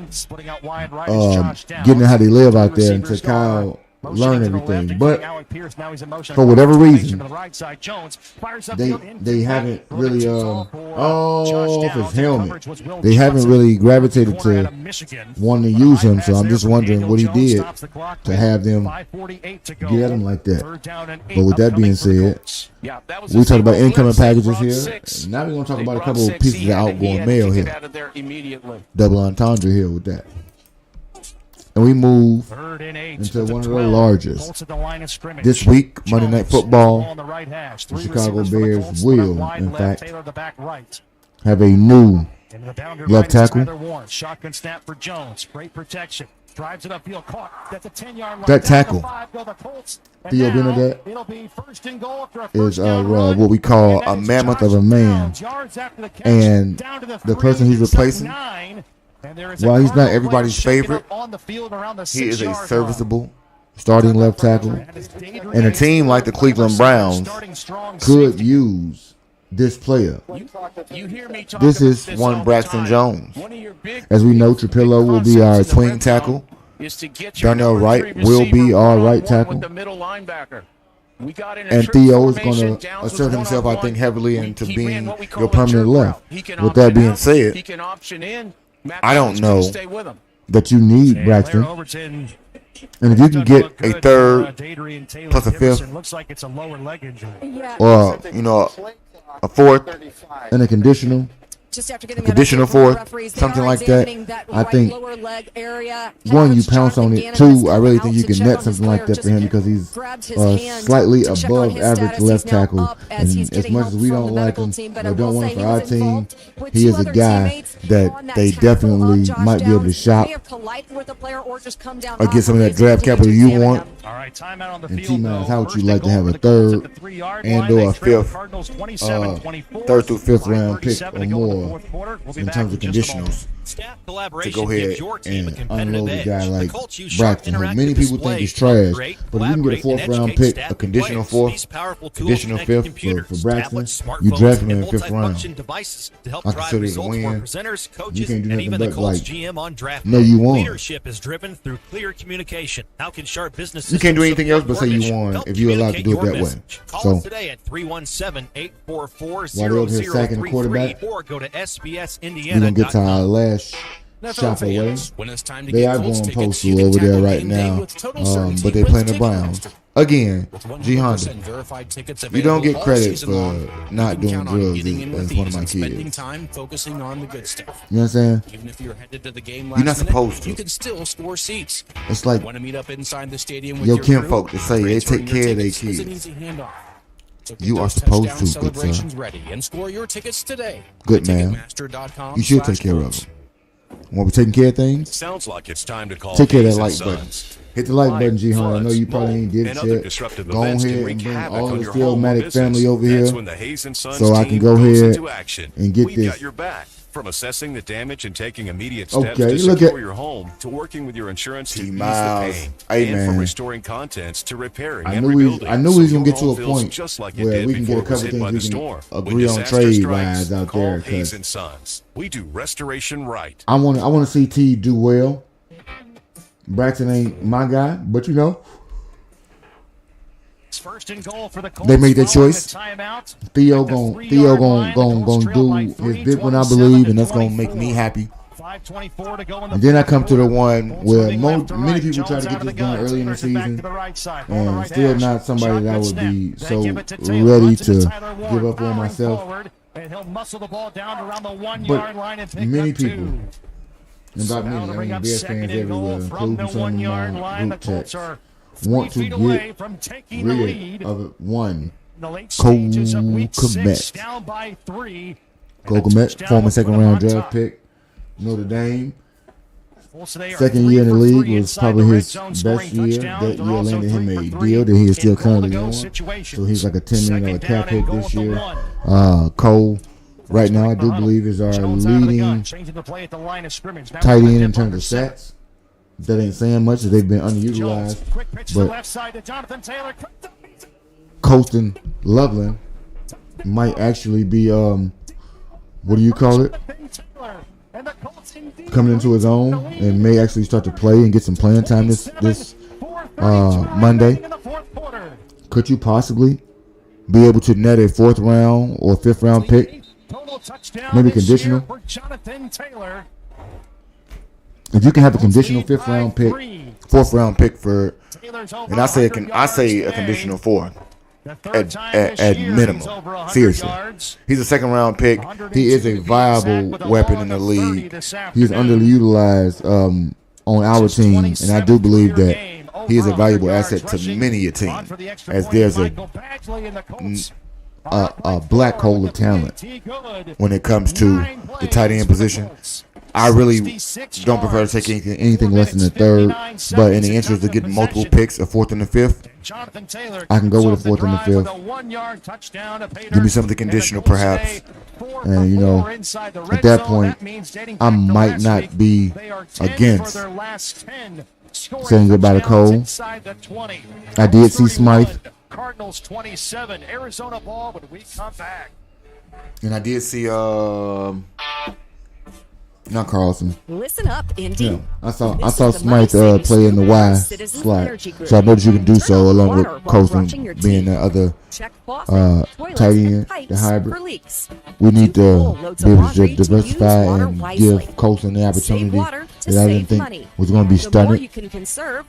getting how they live out there until Kyle learn everything. But for whatever reason, they haven't really off his helmet. They haven't really gravitated to wanting to use him. So I'm just wondering what he did to have them get at him like that. But with that being said, we talked about incoming packages here. Now we're going to talk about a couple of pieces of outgoing mail here. Double entendre here with that. And we move into one of the largest. This week, Monday Night Football, the Chicago Bears will, in fact, have a new left tackle. Shotgun snap for Jones. Great protection. Drives it upfield. Caught. That's a 10-yard line. That tackle, Theo Benedette, is what we call a mammoth of a man. And the person he's replacing, while he's not everybody's favorite, he is a serviceable starting left tackle. And a team like the Cleveland Browns could use this player. This is one Braxton Jones. As we know, Trapillo will be our swing tackle. Darnell Wright will be our right tackle. And Theo is going to assert himself, I think, heavily into being your permanent left. With that being said, I don't know that you need Braxton. And if you can get a third plus a fifth, or a fourth and a conditional, fourth, something like that, I think, one, you pounce on it. Two, I really think you can net something like that for him because he's slightly above average left tackle. And as much as we don't like him or don't want him for our team, he is a guy that they definitely might be able to shop or get some of that draft capital you want. And T-Max, how would you like to have a third and or a fifth, third through fifth round pick or more in terms of conditionals to go ahead and unload a guy like Braxton, who many people think is trash, but if you can get a fourth round pick, a conditional fourth, conditional fifth for Braxton, you draft him in the fifth round. I consider it a win. You can't do nothing but like, no, you won. Leadership is driven through clear communication. How can sharp businesses you can't do anything else but say you won if you're allowed to do it that way. Call today at 317-844-0033 while they're over here sacking the quarterback, or go to SBSIndiana.com. we're going to get to our last shop away. They are going postal over there right now, but they playing the Browns. Again, G Honda, you don't get credit for not doing drugs as one of my kids. You know what I'm saying? Even if you're headed to the game you're not supposed to. You can still score seats. It's like want to meet up inside the stadium with your your kinfolk to say they take care of their kids. You are supposed to, good sir. Ready and score your tickets today. Good man. You should take care of them. Want we taking care of things? Sounds like it's time to call. Take care of that like button. Hit the like button, G Hunter. I know you probably ain't did it yet. Go ahead and bring all the Stillmatic family over here so I can go ahead and get this. From assessing the damage and taking immediate steps to secure your home, to working with your insurance to ease the pain, and from restoring contents to repairing and rebuilding. I knew we was gonna get to a point where we can get a couple things we can agree on trade-wise out there. Because we do restoration right. I want to see T do well. Braxton ain't my guy, but you know. First and goal for the Colts. They made their choice. Theo gon' do his big one, I believe, and that's gonna make me happy. And then I come to the one where many people try to get this done early in the season, and still not somebody that I would be so ready to give up on myself. But many people, and by many, I mean Bears fans everywhere, including some of my group chats, want to get rid of one Cole Kmet. Cole Kmet, former second-round draft pick, Notre Dame. Second year in the league was probably his best year. That year landed him a deal that he is still currently on. So he's like a $10 million cap hit this year. Cole, right now, I do believe is our leading tight end in terms of stats. That ain't saying much. They've been underutilized. But Colston Loveland might actually be, what do you call it? Coming into his own and may actually start to play and get some playing time this Monday, could you possibly be able to net a 4th round or 5th round pick? Maybe conditional. If you can have a conditional 5th round pick, 4th round pick for, and I say a conditional 4 at minimum. Seriously, he's a 2nd round pick. He is a viable weapon in the league. He's underutilized on our team, and I do believe that he is a valuable asset to many a team, as there's a black hole of talent when it comes to the tight end position. I really don't prefer to take anything less than the 3rd, but in the interest of getting multiple picks, a 4th and a 5th, I can go with a 4th and a 5th. Give me something conditional, perhaps. And, you know, at that point, I might not be against saying goodbye to Cole. I did see Smythe. Cardinals 27, Arizona ball when we come back. And I did see not Carlson. Listen up, Indy. Yeah, I saw Smythe play in the Y slot, so I noticed you can do so along with Colson being the other tight end, the hybrid. We need to be able to diversify and give Colson the opportunity that I didn't think was going to be stunted,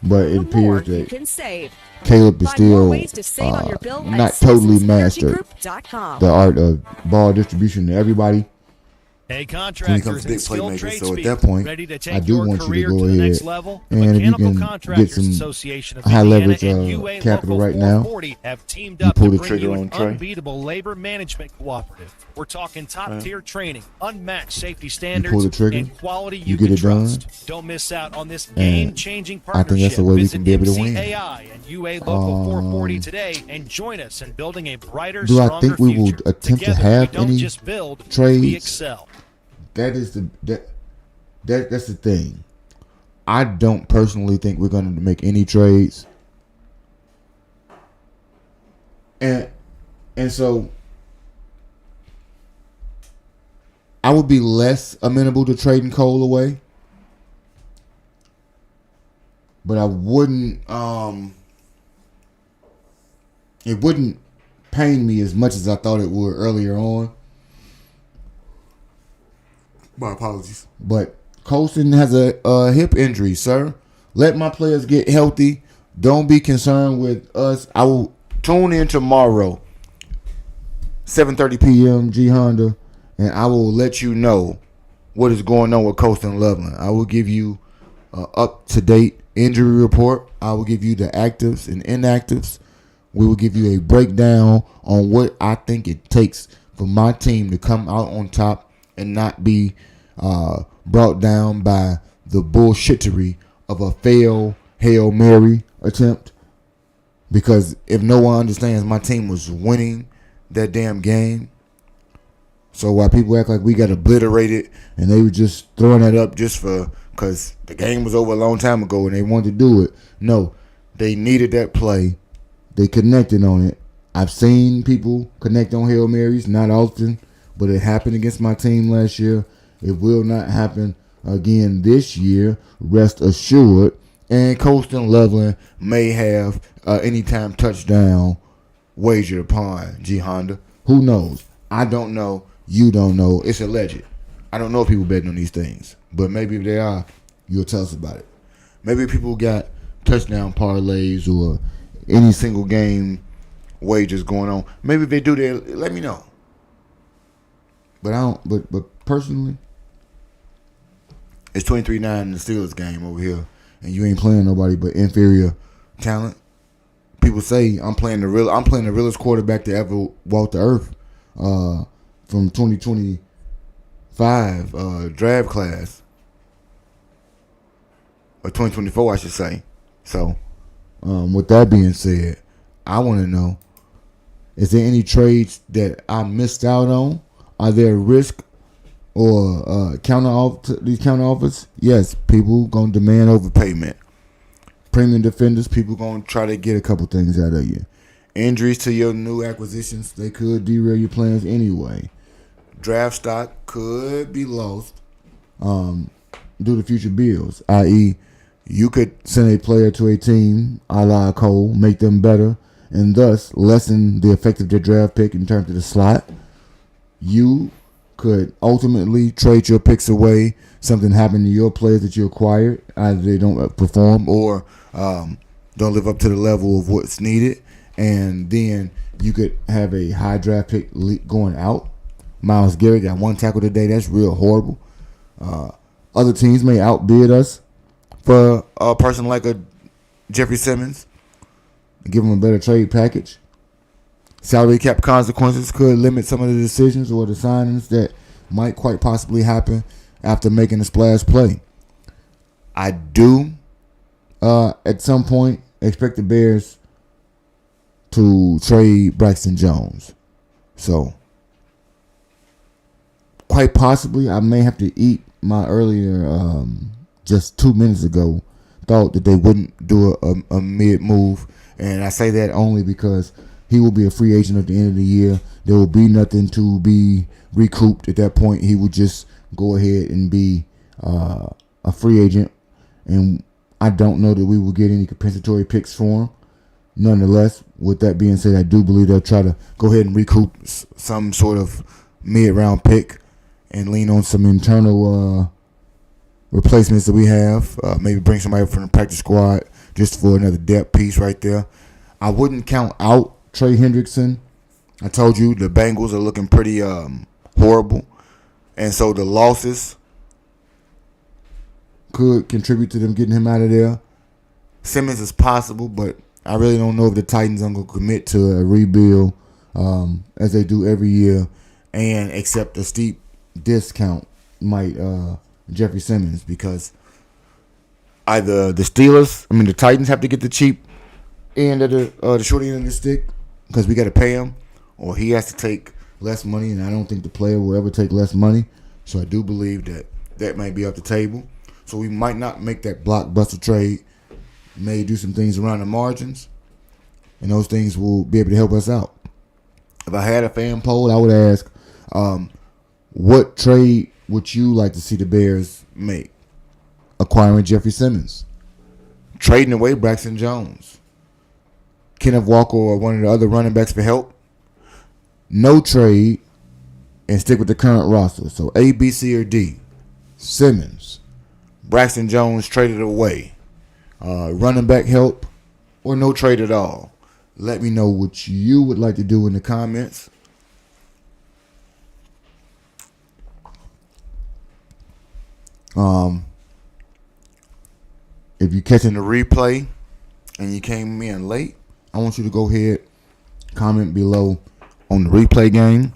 but it appears that Caleb is still not totally mastered the art of ball distribution to everybody. Hey, when it comes to big playmakers, so at that point, I do want you to go ahead and if you can get some high leverage capital right now, you pull the trigger on Trey. Unbeatable labor management cooperative. We're talking top-tier training, unmatched safety standards, and quality you get can it done. trust. Don't miss out on this game-changing partnership. I think that's the way we can be able to win. MCAI and UA Local 440 today, and join us in building a brighter, do stronger I think we will future. attempt Together, to have we don't any just build, trades? we excel. That's the thing. I don't personally think we're going to make any trades, and so I would be less amenable to trading Cole away, but I wouldn't. It wouldn't pain me as much as I thought it would earlier on. My apologies. But Colson has a hip injury, sir. Let my players get healthy. Don't be concerned with us. I will tune in tomorrow, 7:30 p.m. G Honda, and I will let you know what is going on with Colson Loveland. I will give you an up-to-date injury report. I will give you the actives and inactives. We will give you a breakdown on what I think it takes for my team to come out on top and not be brought down by the bullshittery of a failed Hail Mary attempt. Because if no one understands, my team was winning that damn game. So while people act like we got obliterated and they were just throwing that up just because the game was over a long time ago and they wanted to do it. No, they needed that play. They connected on it. I've seen people connect on Hail Marys, not often, but it happened against my team last year. It will not happen again this year, rest assured. And Colston Loveland may have anytime touchdown wagered upon G Honda. Who knows? I don't know. You don't know. It's alleged. I don't know if people betting on these things. But maybe if they are, you'll tell us about it. Maybe people got touchdown parlays or any single game wagers going on. Maybe if they do that, let me know. But I don't. But personally, it's 23-9 in the Steelers game over here, and you ain't playing nobody but inferior talent. People say I'm playing the realest quarterback to ever walk the earth from 2025 draft class, or 2024, I should say. So, with that being said, I want to know: is there any trades that I missed out on? Are there risk or these counter offers? Yes, people gonna demand overpayment. Premium defenders, people gonna try to get a couple things out of you. Injuries to your new acquisitions, they could derail your plans anyway. Draft stock could be lost due to future bills, i.e., you could send a player to a team a la Cole, make them better, and thus lessen the effect of their draft pick in terms of the slot. You could ultimately trade your picks away. Something happened to your players that you acquired. Either they don't perform or don't live up to the level of what's needed. And then you could have a high draft pick going out. Myles Garrett got 1 tackle today. That's real horrible. Other teams may outbid us for a person like a Jeffrey Simmons. Give him a better trade package. Salary cap consequences could limit some of the decisions or the signings that might quite possibly happen after making a splash play. I do, at some point, expect the Bears to trade Braxton Jones. So, quite possibly, I may have to eat my earlier, just 2 minutes ago, thought that they wouldn't do a mid-move. And I say that only because he will be a free agent at the end of the year. There will be nothing to be recouped at that point. He would just go ahead and be a free agent. And I don't know that we will get any compensatory picks for him. Nonetheless, with that being said, I do believe they'll try to go ahead and recoup some sort of mid-round pick and lean on some internal replacements that we have. Maybe bring somebody from the practice squad just for another depth piece right there. I wouldn't count out Trey Hendrickson. I told you the Bengals are looking pretty horrible. And so the losses could contribute to them getting him out of there. Simmons is possible, but I really don't know if the Titans are going to commit to a rebuild as they do every year and accept a steep discount Jeffrey Simmons, because either the Titans have to get the cheap end of the short end of the stick because we got to pay him, or he has to take less money, and I don't think the player will ever take less money. So I do believe that might be off the table. So we might not make that blockbuster trade. May do some things around the margins, and those things will be able to help us out. If I had a fan poll, I would ask, what trade would you like to see the Bears make? Acquiring Jeffrey Simmons, trading away Braxton Jones, Kenneth Walker or one of the other running backs for help, no trade, and stick with the current roster. So A, B, C, or D. Simmons, Braxton Jones traded away, running back help, or no trade at all. Let me know what you would like to do in the comments. If you're catching the replay and you came in late, I want you to go ahead, comment below on the replay game,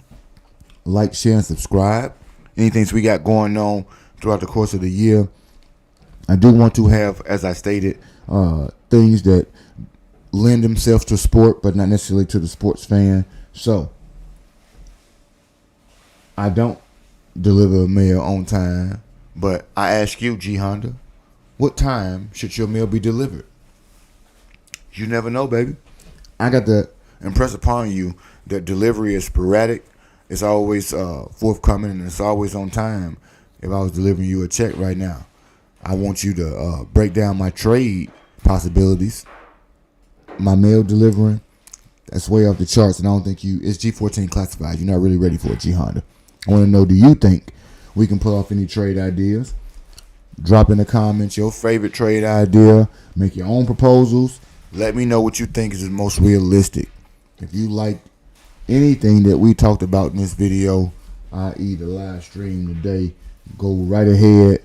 like, share, and subscribe. Anything we got going on throughout the course of the year. I do want to have, as I stated, things that lend themselves to sport, but not necessarily to the sports fan. So, I don't deliver mail on time, but I ask you, G Honda, what time should your mail be delivered? You never know, baby. I got to impress upon you that delivery is sporadic. It's always forthcoming, and it's always on time. If I was delivering you a check right now, I want you to break down my trade possibilities. My mail delivering, that's way off the charts, and I don't think it's G14 classified. You're not really ready for it, G Honda. I want to know, do you think we can pull off any trade ideas? Drop in the comments your favorite trade idea. Make your own proposals. Let me know what you think is the most realistic. If you like anything that we talked about in this video, i.e. the live stream today, go right ahead,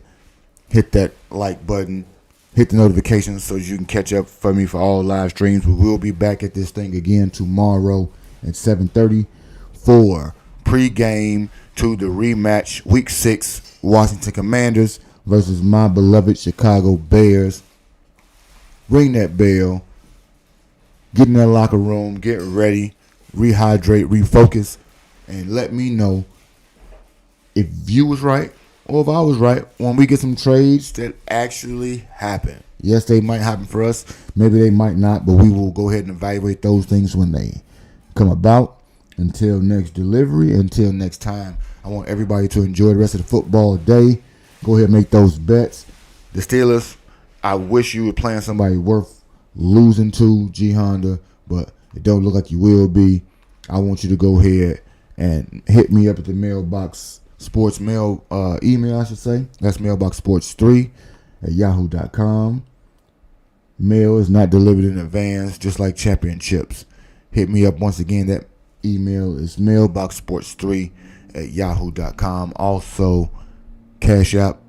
hit that like button, hit the notifications so you can catch up for me for all live streams. We will be back at this thing again tomorrow at 7:30 for pregame to the rematch Week 6 Washington Commanders versus my beloved Chicago Bears. Ring that bell. Get in that locker room. Get ready. Rehydrate. Refocus. And let me know if you was right or if I was right when we get some trades that actually happen. Yes, they might happen for us. Maybe they might not, but we will go ahead and evaluate those things when they come about. Until next delivery, until next time, I want everybody to enjoy the rest of the football day. Go ahead and make those bets. The Steelers I wish you were playing somebody worth losing to, G Honda, but it don't look like you will be. I want you to go ahead and hit me up at the mailbox sports mail email, I should say. That's mailboxsports3@yahoo.com. Mail is not delivered in advance, just like championships. Hit me up once again. That email is mailboxsports3@yahoo.com. Also, Cash App,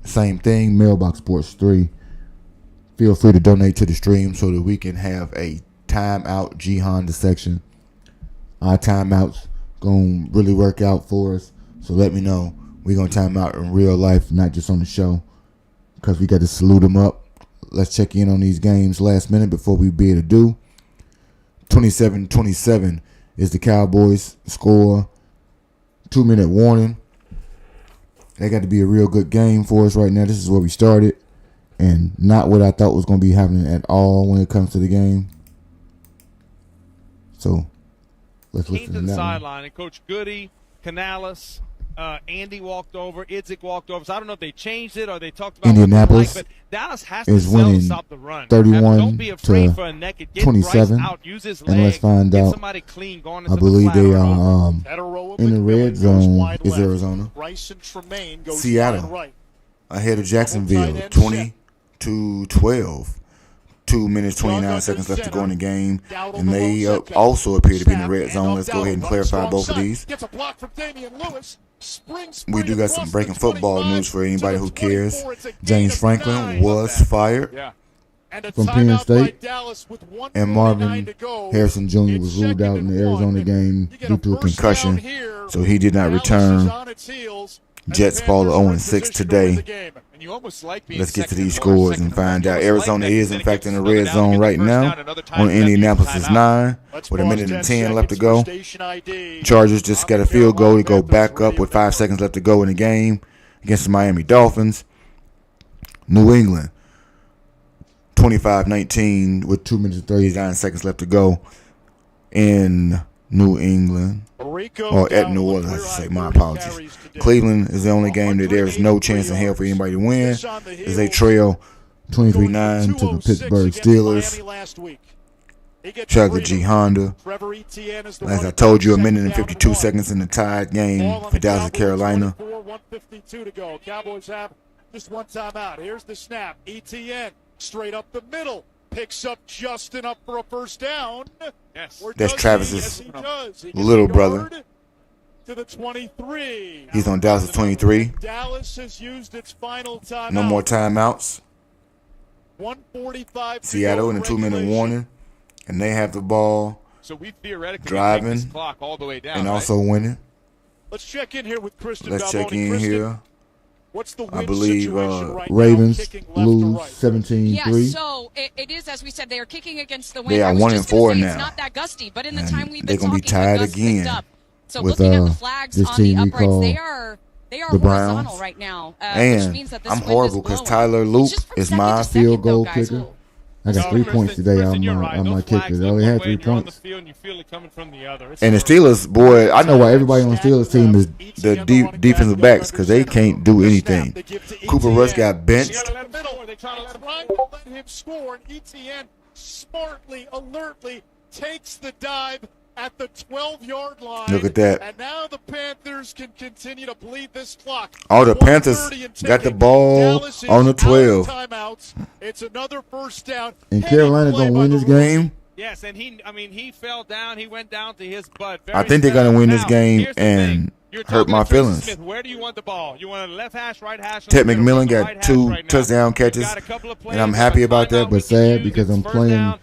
same thing, mailboxsports3. Feel free to donate to the stream so that we can have a timeout G Honda section. Our timeouts gonna really work out for us. So let me know. We're gonna time out in real life, not just on the show, because we got to salute them up. Let's check in on these games last minute before we be able to do. 27-27 is the Cowboys score. 2-minute warning. They got to be a real good game for us right now. This is where we started, and not what I thought was going to be happening at all when it comes to the game. So let's listen to the that sideline, and Coach Goody, Canales, Andy walked over, Idzik walked over. So I don't know if they changed it or they talked about Indianapolis but Dallas has is to winning stop the run. 31-27, and let's find out. I believe they are in the red zone. Is Arizona? Seattle ahead of Jacksonville, 20-12. 2 minutes, 29 seconds left to go in the game. And they also appear to be in the red zone. Let's go ahead and clarify both of these. We do got some breaking football news for anybody who cares. James Franklin was fired from Penn State, and Marvin Harrison Jr. was ruled out in the Arizona game due to a concussion, so he did not return. Jets fall to 0-6 today. Let's get to these scores and find out. Arizona is, in fact, in the red zone right now on Indianapolis' 9 with 1:10 left to go. Chargers just got a field goal to go back up with 5 seconds left to go in the game against the Miami Dolphins. New England, 25-19 with 2 minutes and 39 seconds left to go in New England. Or at New Orleans, I should say. My apologies. Cleveland is the only game that there is no chance in hell for anybody to win, as they trail 23-9 to the Pittsburgh Steelers. Shout out to G Honda. As I told you, 1 minute and 52 seconds in the tied game for Dallas, Carolina. 1:52 to go. Cowboys have just one timeout. Here's the snap. ETN straight up the middle. Picks up Justin up for a first down. Yes. That's Travis's little brother. To the 23. He's on Dallas 23. Dallas has used its final timeout. No more timeouts. 1:45. Seattle in a 2-minute warning, and they have the ball. So we theoretically driving this clock all the way down, and also winning. Let's check in here with Kristen. Let's check in here. What's the I believe right Ravens lose right. 17-3. Yeah, so it is, as we said, they are kicking against the wind. They are 1-4 now. It's not that gusty, but in the time we've been they're gonna be talking, tied again so with looking at the flags this on team the we uprights, call they are the horizontal Browns. right now, And which means that this I'm wind horrible because Tyler Luke is my field goal kicker. I got 3 points today on my kickers. I only had 3 points. And the Steelers, boy, I know why everybody on the Steelers team is the defensive backs, because they can't do anything. Cooper Rush got benched. They try to let him score, and ETN smartly, alertly takes the dive at the 12-yard line. Look at that. And now the Panthers can continue to bleed this clock. Oh, the Panthers got the ball on the 12. It's another first down. And Carolina going to win this game. Yes, and he fell down. He went down to his butt. I think they're going to win this game and hurt my feelings. Smith, where do you want the ball? You want a left hash, right hash? Ted McMillan got 2 touchdown catches, and I'm happy about that, but sad because I'm playing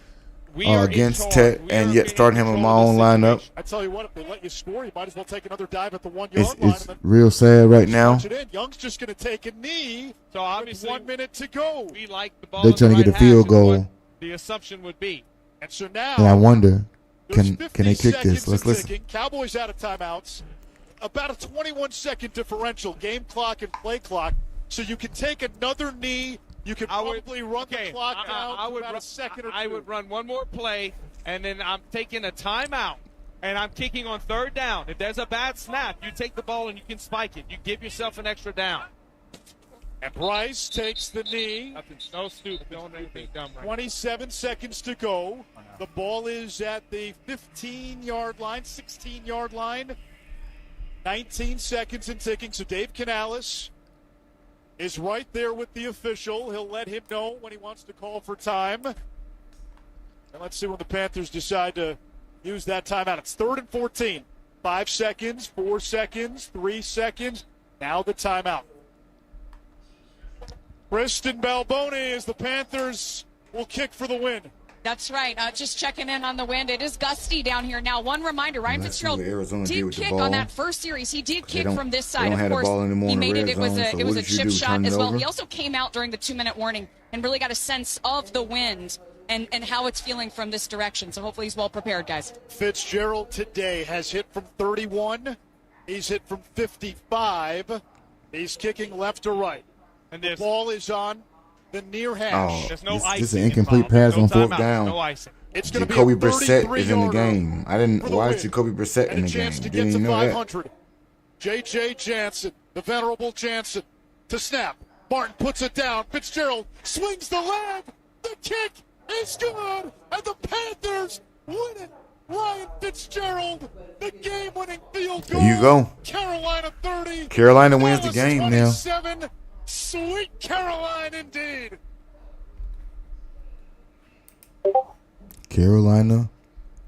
against Ted and yet starting him in my own lineup. I tell you what, if they let you score, you might as well take another dive at the 1-yard line. It's real sad right now. Young's just going to take a knee. So obviously, 1 minute to go. We like the ball. They're trying to get a field goal. The assumption would be. And so now, and I wonder, can they kick this? Let's listen. Cowboys out of timeouts. About a 21-second differential, game clock and play clock. So you can take another knee. You could probably run the clock out about a second or two. I would run one more play, and then I'm taking a timeout, and I'm kicking on 3rd down. If there's a bad snap, you take the ball and you can spike it. You give yourself an extra down. And Bryce takes the knee. No stupid. Don't anything dumb right 27 seconds to go. The ball is at the 15-yard line, 16-yard line. 19 seconds and ticking. So Dave Canales is right there with the official. He'll let him know when he wants to call for time. And let's see when the Panthers decide to use that timeout. It's 3rd and 14. 5 seconds, 4 seconds, 3 seconds. Now the timeout. Kristen Balboni as the Panthers will kick for the win. That's right. Just checking in on the wind. It is gusty down here. Now, one reminder, Ryan Fitzgerald did kick on that first series. He did kick from this side. Of course, he made it. It was a chip shot as well. He also came out during the 2-minute warning and really got a sense of the wind and how it's feeling from this direction. So hopefully he's well prepared, guys. Fitzgerald today has hit from 31. He's hit from 55. He's kicking left to right. And the ball is on the near hash. There's no icing. This is an incomplete pass on 4th down. No icing. It's going to be Jacoby Brissett is in the game. Why is Jacoby Brissett in the game? To get to 500. J.J. Jansen, the venerable Jansen, to snap. Martin puts it down. Fitzgerald swings the leg. The kick is good. And the Panthers win it. Ryan Fitzgerald, the game-winning field goal. There you go. Carolina 30. Carolina wins the game now. Sweet Caroline indeed. Carolina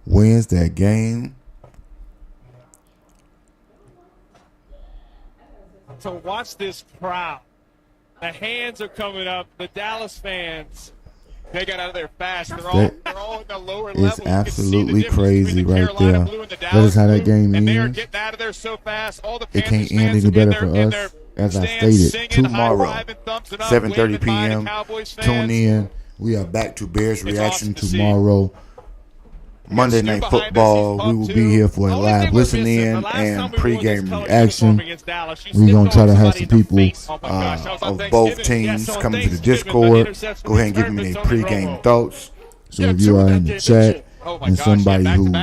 wins that game. To watch this crowd. The hands are coming up. The Dallas fans. They got out of there fast. They're all in the lower level. It's absolutely crazy right there. That is how that game and ends. they are getting out of there so fast. All the it can't end any better for us. As I stated, tomorrow, 7:30 p.m. Tune in. We are back to Bears Reaction tomorrow. Monday Night Football. We will be here for a live listen-in and pregame reaction. We're going to try to have some people of both teams coming to the Discord. Go ahead and give me their pregame thoughts. So if you are in the chat and somebody who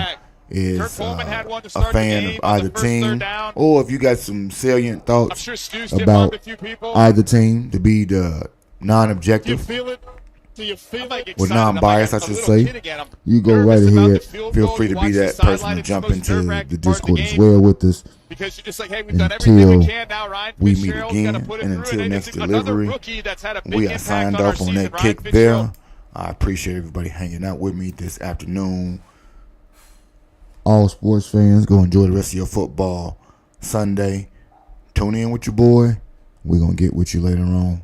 is a fan of either team, or if you got some salient thoughts about either team, to be the non-objective or non-biased, I should say, you go right ahead. Feel free to be that person to jump into the Discord as well with us until we meet again, and until next delivery. We are signed off on that kick there. I appreciate everybody hanging out with me this afternoon. All sports fans, go enjoy the rest of your football Sunday. Tune in with your boy. We're going to get with you later on.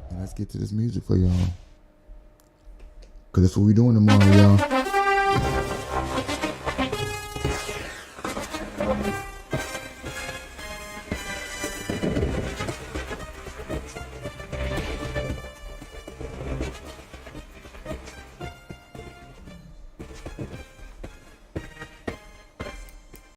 And let's get to this music for y'all. Because that's what we're doing tomorrow, y'all.